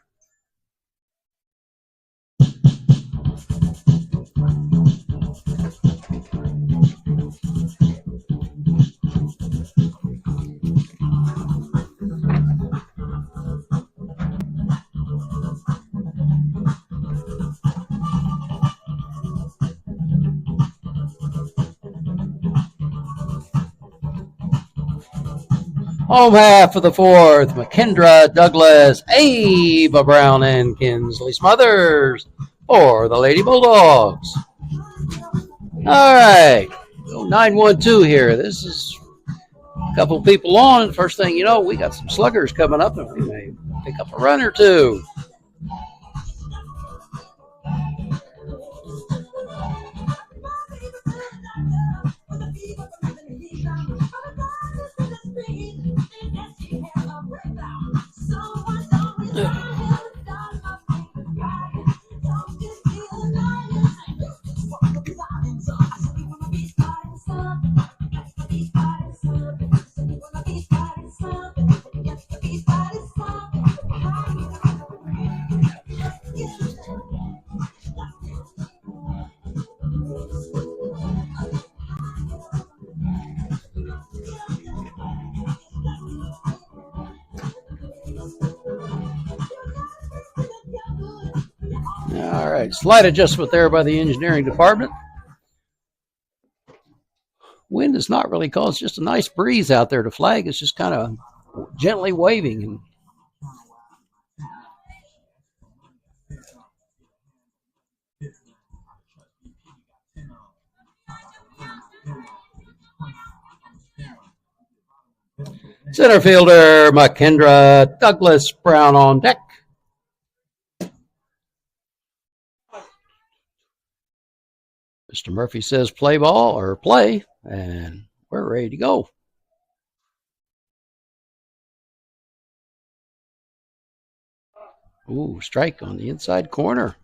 Home half of the fourth, McKendra, Douglas, Ava Brown, and Kinsley Smothers for the Lady Bulldogs. All right, 9-1-2 here. This is a couple people on. First thing you know, we got some sluggers coming up, and we may pick up a run or two. All right, slight adjustment there by the engineering department. Wind is not really caused, just a nice breeze out there. The flag is just kind of gently waving. Center fielder McKendra, Douglas Brown on deck. Mr. Murphy says play ball or play, and we're ready to go. Ooh, strike on the inside corner.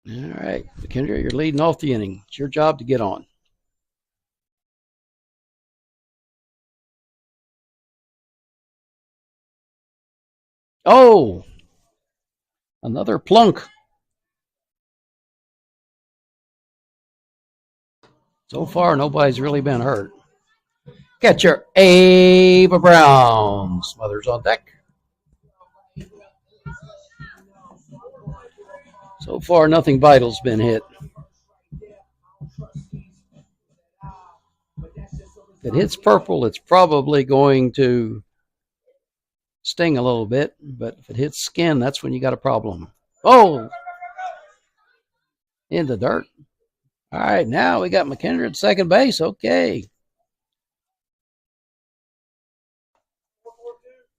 All right, McKendra, you're leading off the inning. It's your job to get on. Oh, another plunk. So far, nobody's really been hurt. Catcher, Ava Brown. Smothers on deck. So far, nothing vital's been hit. If it hits purple, it's probably going to sting a little bit, but if it hits skin, that's when you got a problem. Oh! In the dirt. All right, now we got McKendra at second base. Okay.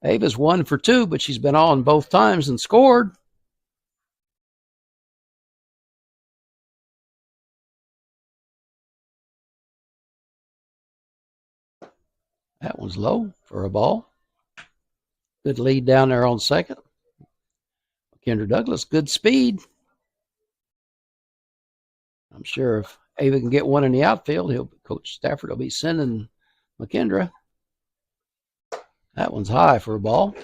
Ava's 1 for 2, but she's been on both times and scored. That one's low for a ball. Good lead down there on second. McKendra Douglas, good speed. I'm sure if Ava can get one in the outfield, Coach Stafford will be sending McKendra. That one's high for a ball.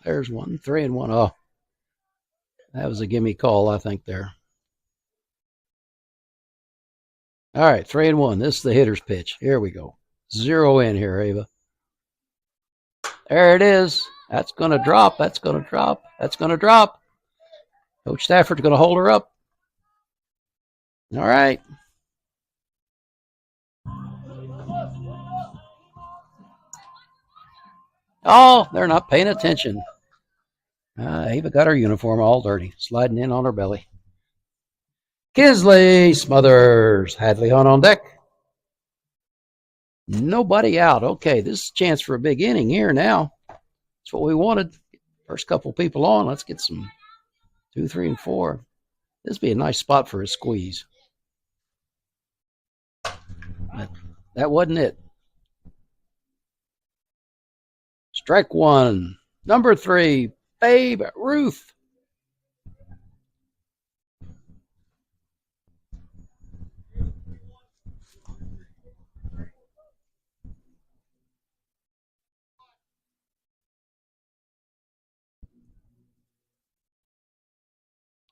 There's one, 3-1. Oh, that was a gimme call, I think, there. All right, 3-1. This is the hitter's pitch. Here we go. 0 in here, Ava. There it is. That's going to drop. That's going to drop. That's going to drop. Coach Stafford's going to hold her up. All right. Oh, they're not paying attention. Ava got her uniform all dirty, sliding in on her belly. Kinsley Smothers, Hadley Hunt on deck. Nobody out. Okay, this is a chance for a big inning here now. That's what we wanted. First couple people on. Let's get some 2, 3, and 4. This would be a nice spot for a squeeze. But that wasn't it. Strike one. Number 3, Babe Ruth.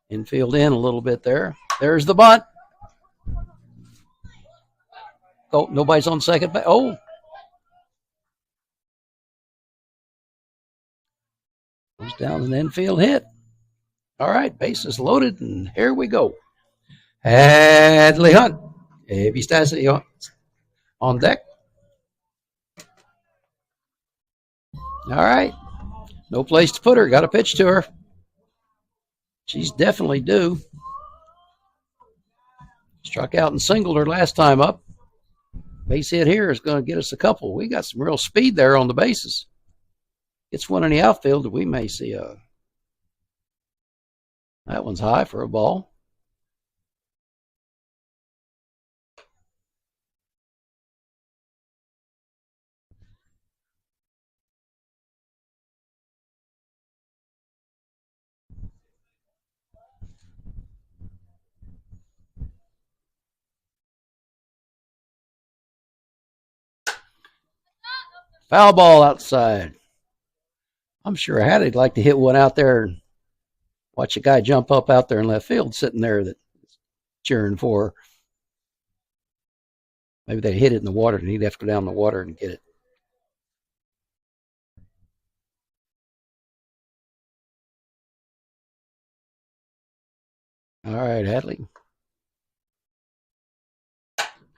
Infield in a little bit there. There's the bunt. Oh, nobody's on second base. Oh. Goes down an infield hit. All right, bases loaded, and here we go. Hadley Hunt. Abby Stassi on deck. All right. No place to put her. Got to pitch to her. She's definitely due. Struck out and singled her last time up. Base hit here is going to get us a couple. We got some real speed there on the bases. Gets one in the outfield that we may see a. That one's high for a ball. Foul ball outside. I'm sure Hattie'd like to hit one out there and watch a guy jump up out there in left field sitting there that's cheering for her. Maybe they hit it in the water and he'd have to go down the water and get it. All right, Hadley.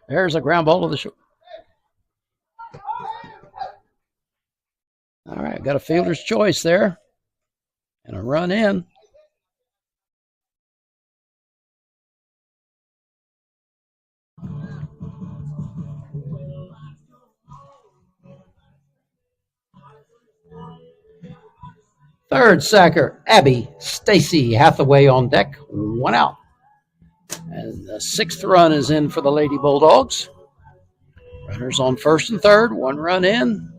There's a ground ball to the short. All right, got a fielder's choice there. And a run in. Third sacker, Abby Stacy Hathaway on deck. 1 out. And the 6th run is in for the Lady Bulldogs. Runners on first and third. 1 run in.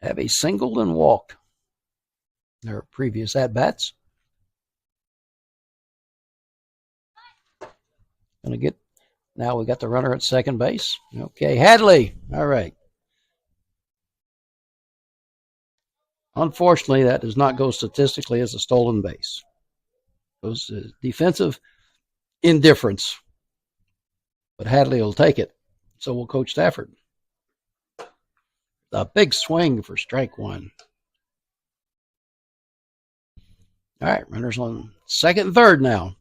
Abby singled and walked their previous at-bats. Gonna get, now we got the runner at second base. Okay, Hadley. All right. Unfortunately, that does not go statistically as a stolen base. It goes to defensive indifference. But Hadley will take it. So will Coach Stafford. A big swing for strike one. All right, runners on second and third now.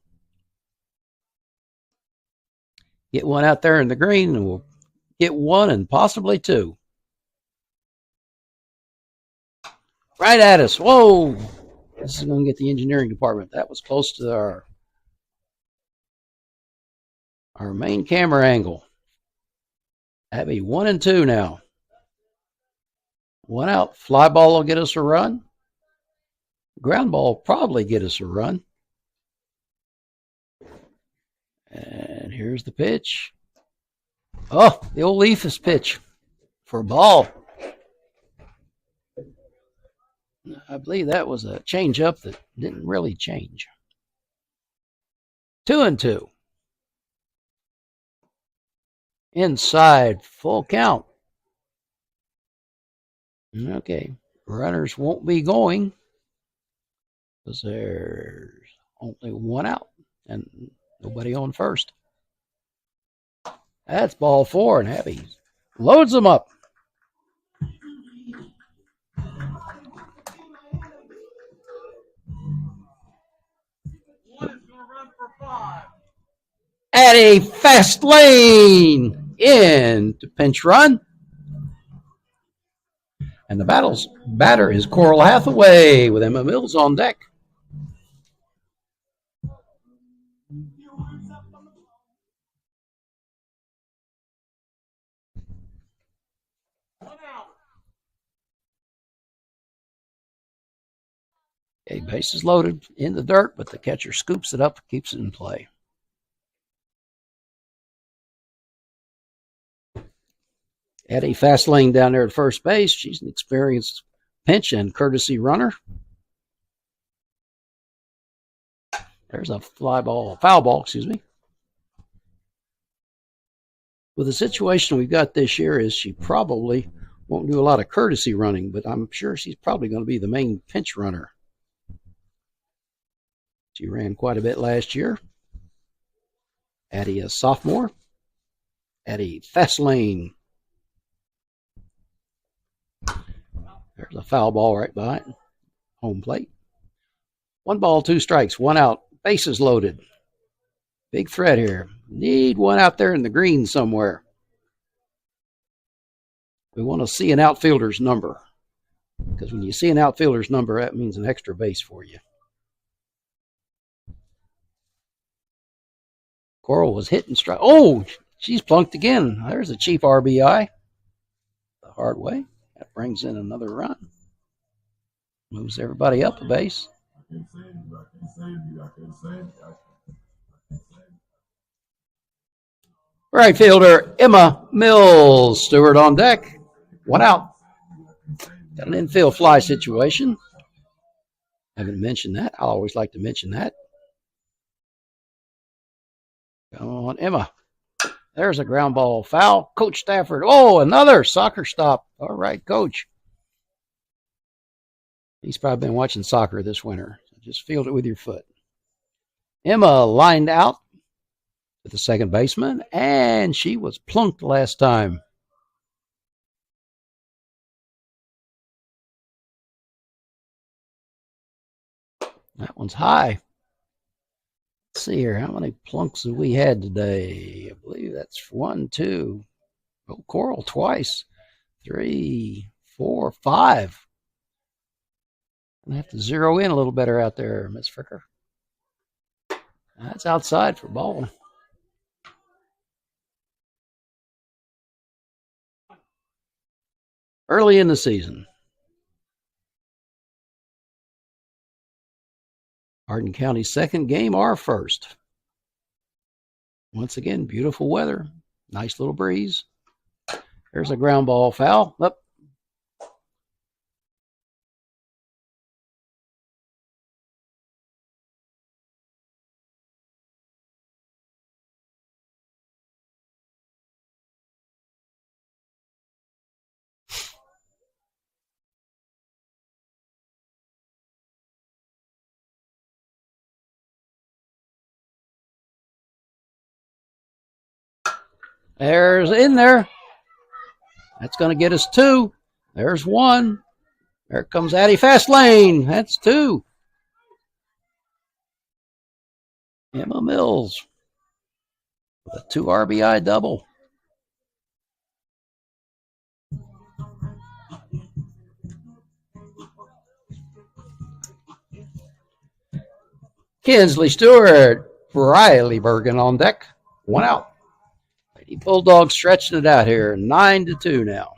Get one out there in the green, and we'll get 1 and possibly 2. Right at us. Whoa. This is going to get the engineering department. That was close to our main camera angle. That'd be 1 and 2 now. 1 out. Fly ball will get us a run. Ground ball will probably get us a run. And here's the pitch. Oh, the old Leafs pitch for a ball. I believe that was a change up that didn't really change. 2 and 2. Inside, full count. Okay, runners won't be going because there's only 1 out and nobody on first. That's ball 4, and Abby loads them up. At a fast lane in to pinch run. And the batter is Coral Hathaway with Emma Mills on deck. Okay, base is loaded in the dirt, but the catcher scoops it up and keeps it in play. Eddie fast lane down there at first base. She's an experienced pinch and courtesy runner. There's a foul ball, excuse me. Well, the situation we've got this year is she probably won't do a lot of courtesy running, but I'm sure she's probably going to be the main pinch runner. She ran quite a bit last year. Addie, a sophomore. Addie, fast lane. There's a foul ball right behind home plate. 1 ball, 2 strikes, 1 out. Bases loaded. Big threat here. Need one out there in the green somewhere. We want to see an outfielder's number, because when you see an outfielder's number, that means an extra base for you. Coral was hit and struck. Oh, she's plunked again. There's a cheap RBI. The hard way. That brings in another run. Moves everybody up a base. Right fielder Emma Mills. Stewart on deck. 1 out. Got an infield fly situation. Haven't mentioned that. I always like to mention that. Come on, Emma. There's a ground ball foul. Coach Stafford. Oh, another soccer stop. All right, Coach. He's probably been watching soccer this winter. So just field it with your foot. Emma lined out with the second baseman, and she was plunked last time. That one's high. Let's see here. How many plunks have we had today? I believe that's 1, 2. Oh, Coral twice. 3, 4, 5. I have to zero in a little better out there, Miss Fricker. That's outside for ball. Early in the season. Hardin County's second game, our first. Once again, beautiful weather. Nice little breeze. There's a ground ball foul. Up. There's in there. That's going to get us 2. There's 1. There comes Addie fast lane. That's 2. Emma Mills with a 2 RBI double. Kinsley Stewart, Riley Bergen on deck. 1 out. Lady Bulldogs stretching it out here. 9-2 now.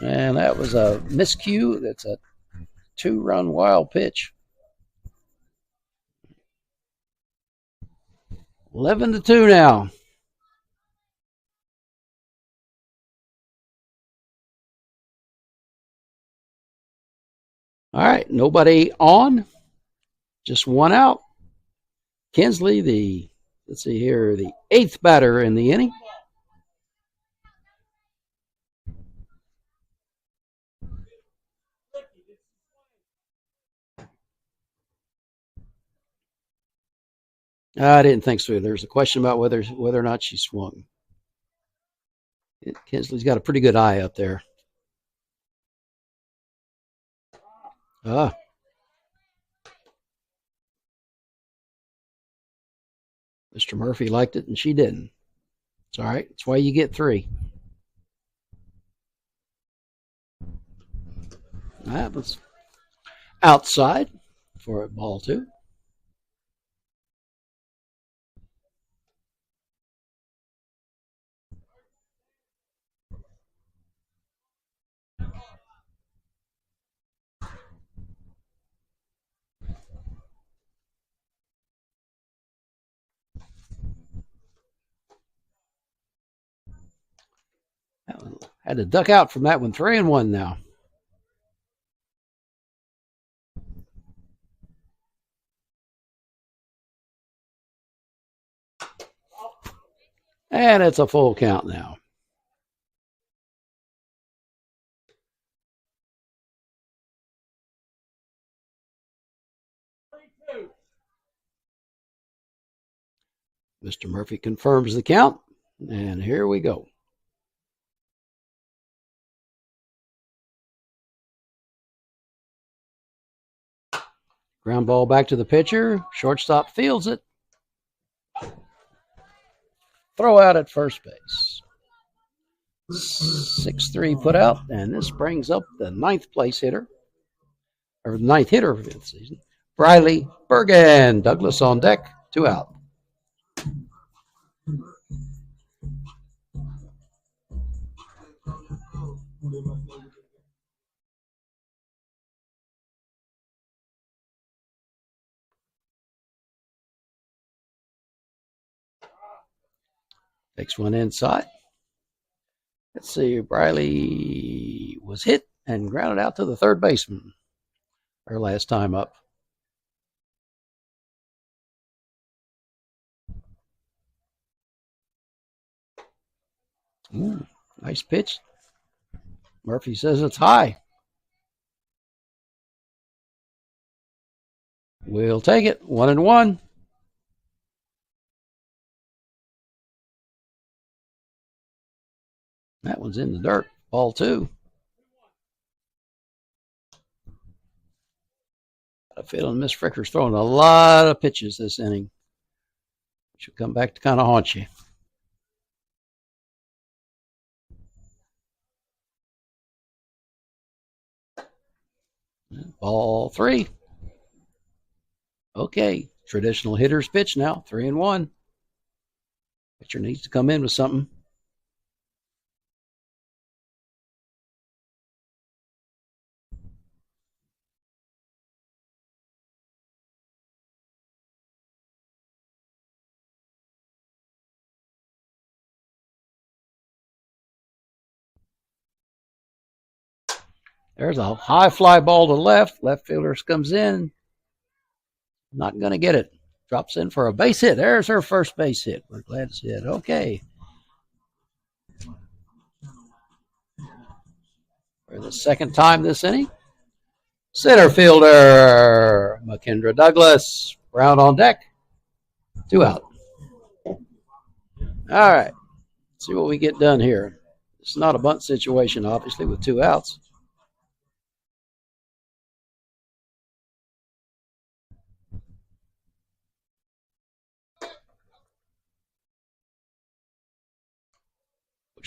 And that was a miscue. That's a 2-run wild pitch. 11-2 now. All right, nobody on. Just 1 out. Kinsley, let's see here, the 8th batter in the inning. I didn't think so. There's a question about whether or not she swung. Kinsley's got a pretty good eye up there. Mr. Murphy liked it and she didn't. It's all right. That's why you get 3. That was outside for a ball 2. Had to duck out from that one. 3-1 now. And it's a full count now. Mr. Murphy confirms the count, and here we go. Ground ball back to the pitcher. Shortstop fields it. Throw out at first base. 6-3 put out, and this brings up the 9th place hitter, or the 9th hitter of the season, Briley Bergen. Douglas on deck, 2 out. Takes one inside. Let's see, Briley was hit and grounded out to the third baseman. Her last time up. Ooh, nice pitch. Murphy says it's high. We'll take it. 1-1. That one's in the dirt. Ball 2. I have a feeling Miss Fricker's throwing a lot of pitches this inning. She'll come back to kind of haunt you. Ball 3. Okay, traditional hitter's pitch now. 3-1. Pitcher needs to come in with something. There's a high fly ball to left. Left fielder comes in. Not going to get it. Drops in for a base hit. There's her first base hit. We're glad to see it. Okay. For the second time this inning, center fielder McKendra Douglas. Brown on deck. 2 out. All right. Let's see what we get done here. It's not a bunt situation, obviously, with 2 outs.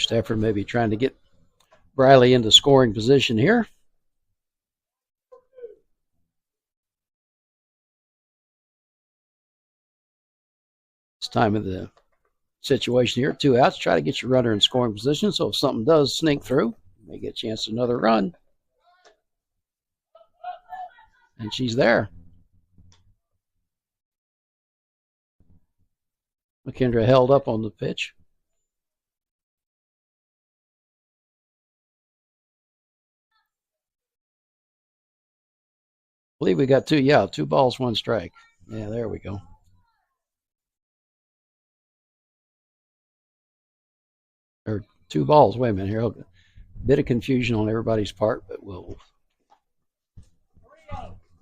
Stafford may be trying to get Briley into scoring position here. This time of the situation here, 2 outs. Try to get your runner in scoring position, so if something does sneak through, you may get a chance to another run. And she's there. McKendra held up on the pitch. I believe we got 2. Yeah, 2 balls, 1 strike. Yeah, there we go. Or 2 balls. Wait a minute here. Okay. Bit of confusion on everybody's part, but we'll.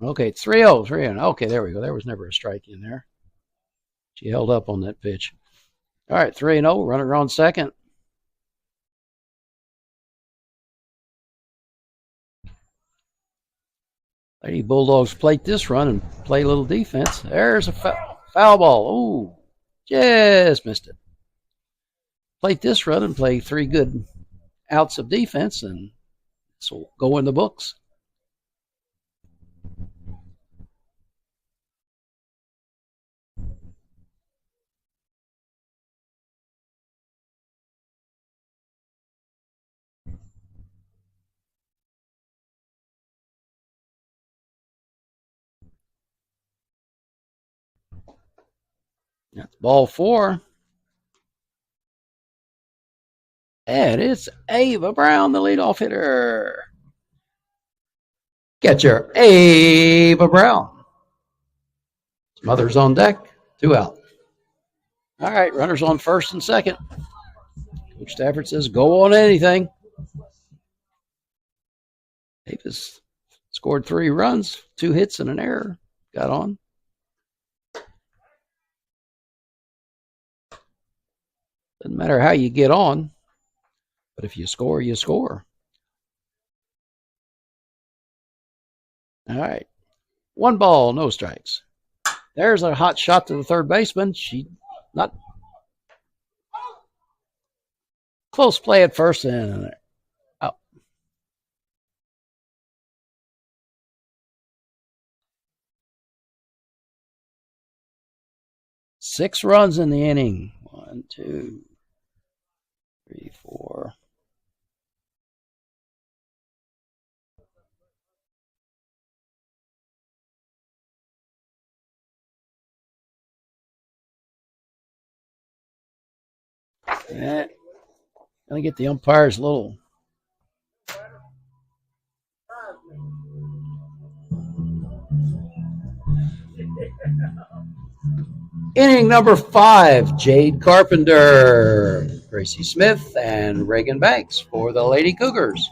Okay, 3-0. 3-0. Okay, there we go. There was never a strike in there. She held up on that pitch. All right, 3-0. Runner on second. Lady Bulldogs plate this run and play a little defense. There's a foul ball. Ooh, just missed it. Plate this run and play 3 good outs of defense, and so go in the books. That's ball 4. And it's Ava Brown, the leadoff hitter. Catcher, Ava Brown. Smothers on deck, 2 out. All right, runners on first and second. Coach Stafford says, go on anything. Davis scored 3 runs, 2 hits and an error. Got on. Doesn't matter how you get on, but if you score, you score. All right. 1 ball, no strikes. There's a hot shot to the third baseman. She not close play at first and out. 6 runs in the inning. 1, 2, 3, 4. Gonna get the umpires a little. Inning number 5, Jade Carpenter, Gracie Smith, and Reagan Banks for the Lady Cougars.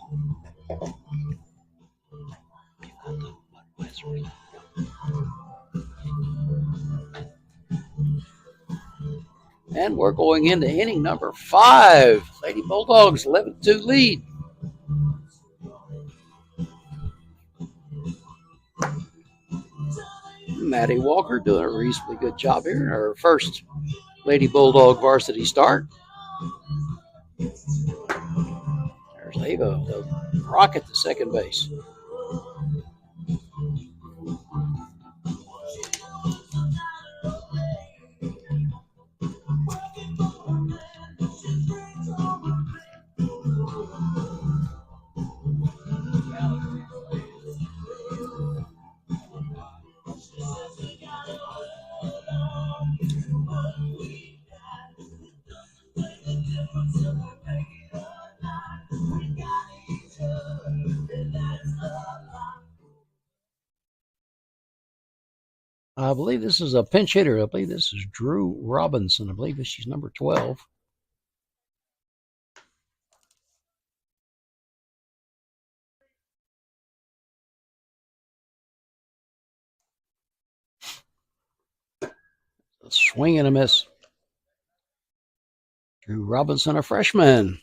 And we're going into inning number 5. Lady Bulldogs 11-2 lead. Maddie Walker doing a reasonably good job here in her first Lady Bulldog varsity start. There's Ava, the rocket to second base. I believe this is a pinch hitter. I believe this is Drew Robinson. I believe she's number 12. A swing and a miss. Drew Robinson, a freshman.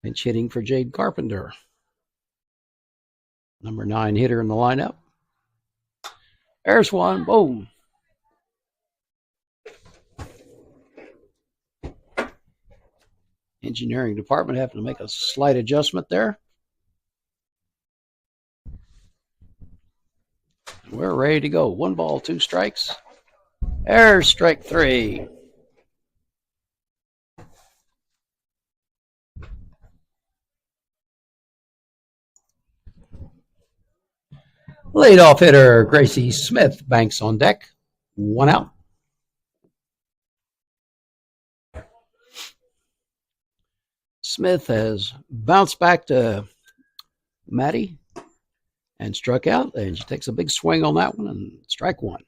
Pinch hitting for Jade Carpenter. Number 9 hitter in the lineup. There's one. Boom. Engineering department having to make a slight adjustment there. We're ready to go. 1 ball, 2 strikes. There's strike 3. Leadoff hitter, Gracie Smith, Banks on deck, 1 out. Smith has bounced back to Maddie and struck out, and she takes a big swing on that one and strike 1.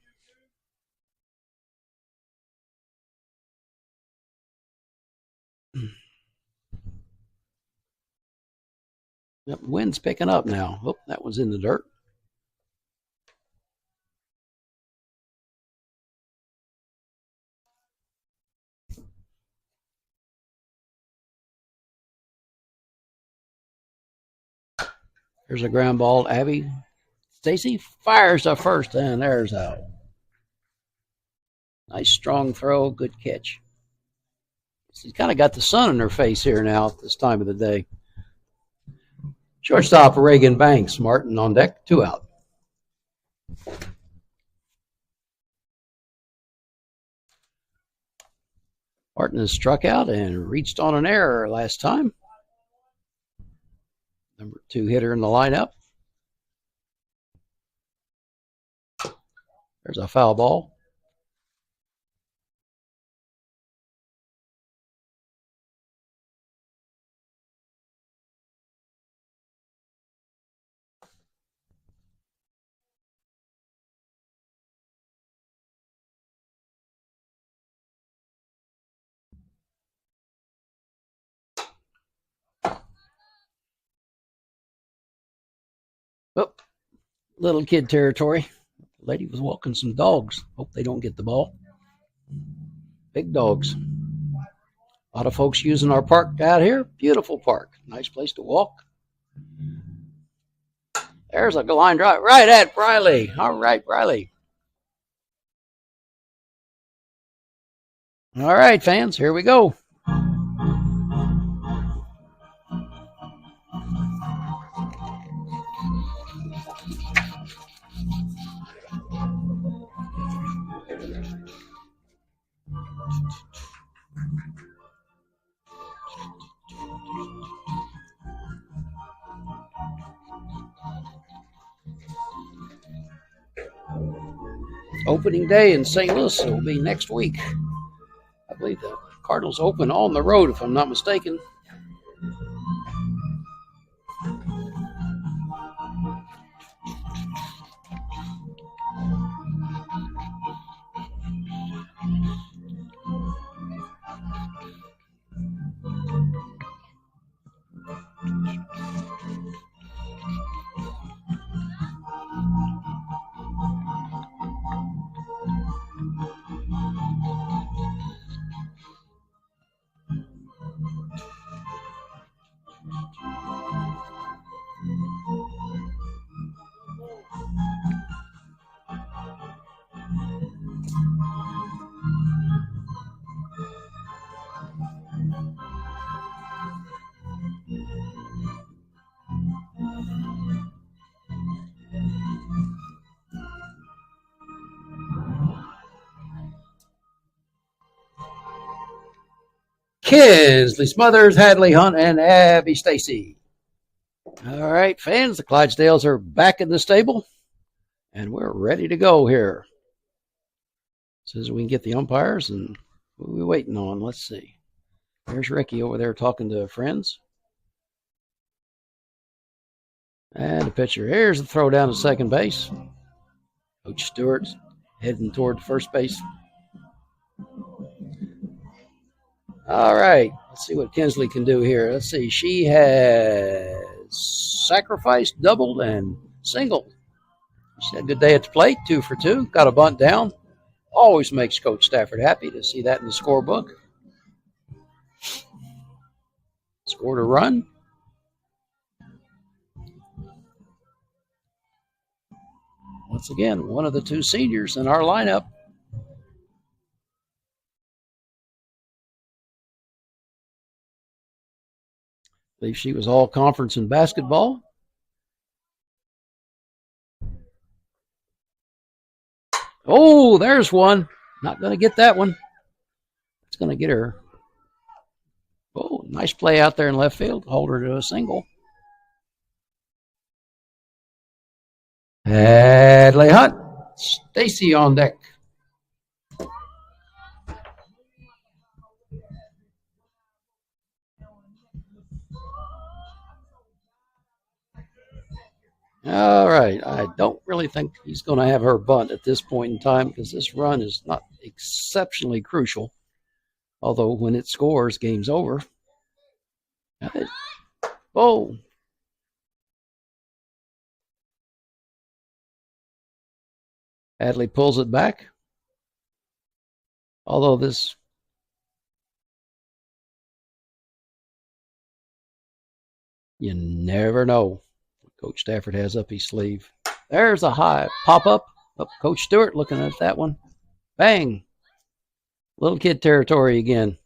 Yep, wind's picking up now. Oh, that was in the dirt. There's a ground ball. Abby Stacy fires to first, and there's out. Nice strong throw. Good catch. She's kind of got the sun in her face here now at this time of the day. Shortstop Reagan Banks. Martin on deck. 2 out. Martin has struck out and reached on an error last time. Number 2 hitter in the lineup. There's a foul ball. Oh, little kid territory. The lady was walking some dogs. Hope they don't get the ball. Big dogs. A lot of folks using our park out here. Beautiful park. Nice place to walk. There's a line drive right at Briley. All right, Briley. All right, fans, here we go. Opening day in St. Louis will be next week. I believe the Cardinals open on the road, if I'm not mistaken. Kinsley Smothers, Hadley Hunt, and Abby Stacy. All right, fans, the Clydesdales are back in the stable, and we're ready to go here. As soon as we can get the umpires, and what are we waiting on? Let's see. There's Ricky over there talking to friends. And the pitcher. Here's the throw down to second base. Coach Stewart's heading toward first base. All right, let's see what Kinsley can do here. Let's see. She has sacrificed, doubled, and singled. She had a good day at the plate, 2 for 2. Got a bunt down. Always makes Coach Stafford happy to see that in the scorebook. Scored a run. Once again, one of the 2 seniors in our lineup. I believe she was all conference in basketball. Oh, there's one. Not going to get that one. It's going to get her. Oh, nice play out there in left field. Hold her to a single. Hadley Hunt. Stacy on deck. All right. I don't really think he's going to have her bunt at this point in time because this run is not exceptionally crucial. Although when it scores, game's over. Oh. Hadley pulls it back. Although this you never know what Coach Stafford has up his sleeve. There's a high pop-up. Oh, Coach Stewart looking at that one. Bang. Little kid territory again.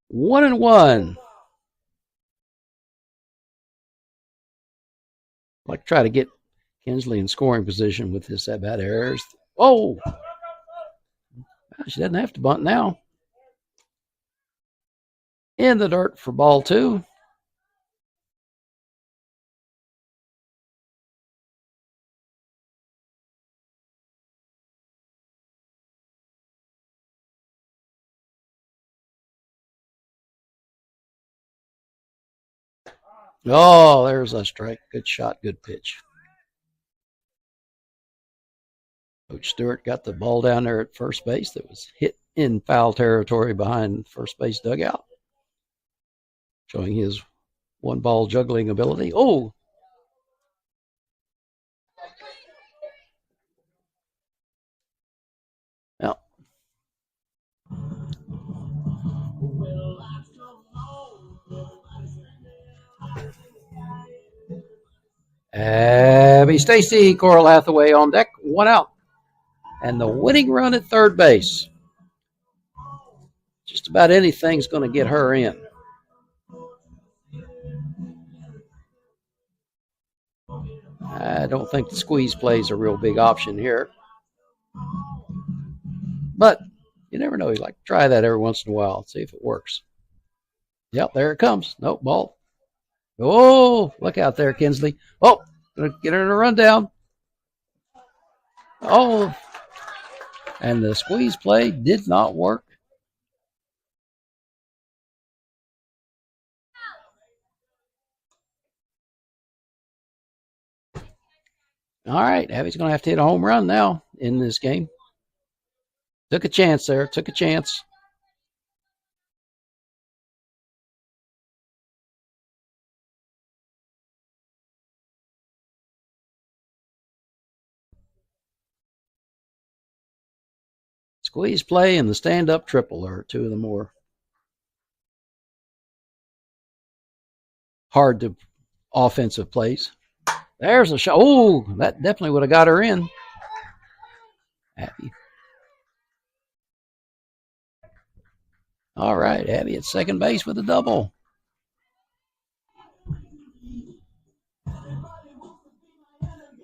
One and one. Like try to get Kinsley in scoring position with this at bat errors. Oh, she doesn't have to bunt now. In the dirt for ball two. Oh, there's a strike. Good shot, good pitch. Coach Stewart got the ball down there at first base that was hit in foul territory behind first base dugout, showing his one ball juggling ability. Oh! Well. Abby Stacy, Coral Hathaway on deck, one out. And the winning run at third base. Just about anything's going to get her in. I don't think the squeeze play is a real big option here. But you never know. You like to try that every once in a while, see if it works. Yep, there it comes. Nope, ball. Oh, look out there, Kinsley. Oh, gonna get her in a rundown. Oh, and the squeeze play did not work. All right, Abby's going to have to hit a home run now in this game. Took a chance there, took a chance. Squeeze play and the stand-up triple are two of the more hard to offensive plays. There's a shot. Oh, that definitely would have got her in. Abby. All right, Abby at second base with a double.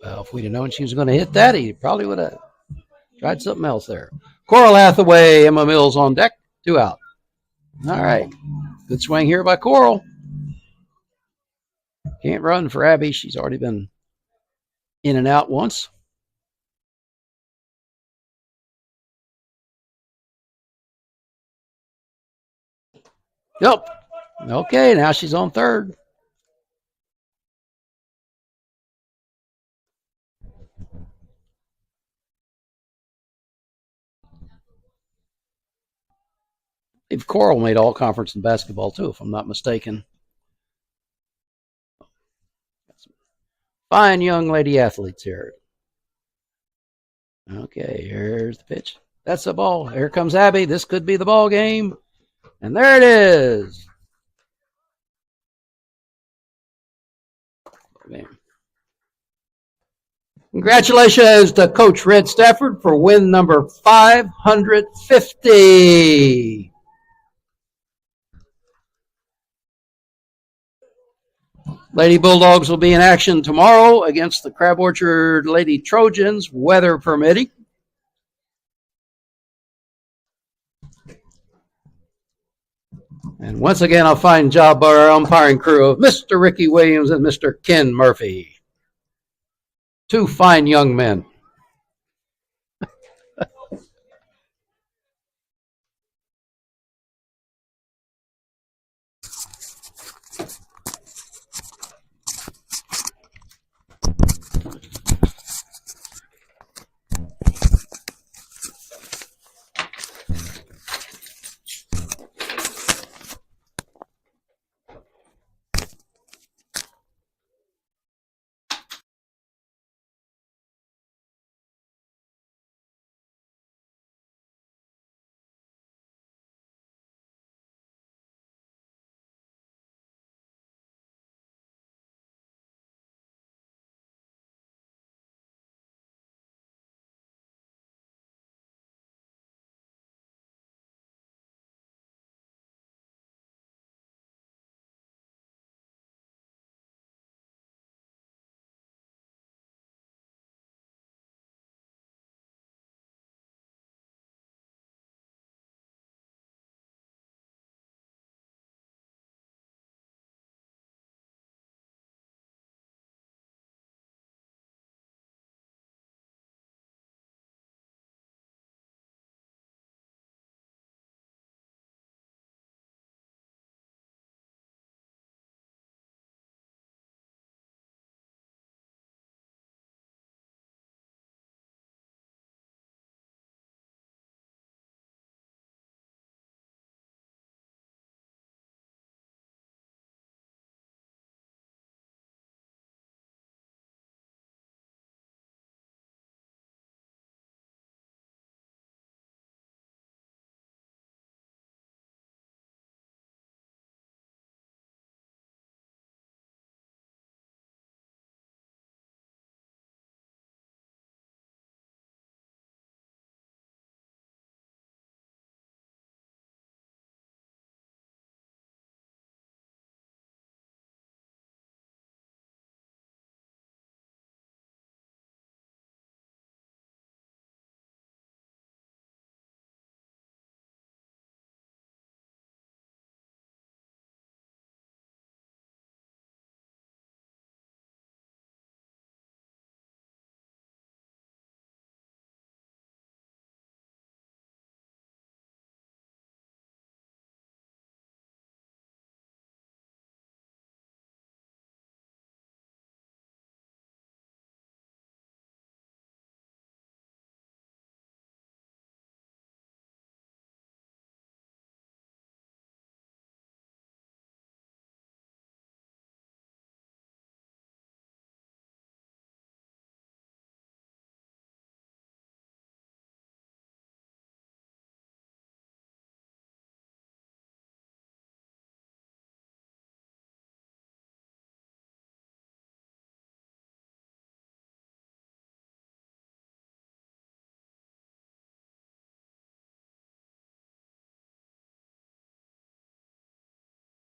Well, if we'd have known she was going to hit that, he probably would have tried something else there. Coral Hathaway, Emma Mills on deck, two out. All right, good swing here by Coral. Can't run for Abby. She's already been in and out once. Yep. Okay, now she's on third. If Coral made all conference in basketball too, if I'm not mistaken. Fine young lady athletes here. Okay, here's the pitch. That's the ball. Here comes Abby. This could be the ball game. And there it is. Congratulations to Coach Red Stafford for win number 550. Lady Bulldogs will be in action tomorrow against the Crab Orchard Lady Trojans, weather permitting. And once again, a fine job by our umpiring crew of Mr. Ricky Williams and Mr. Ken Murphy. Two fine young men.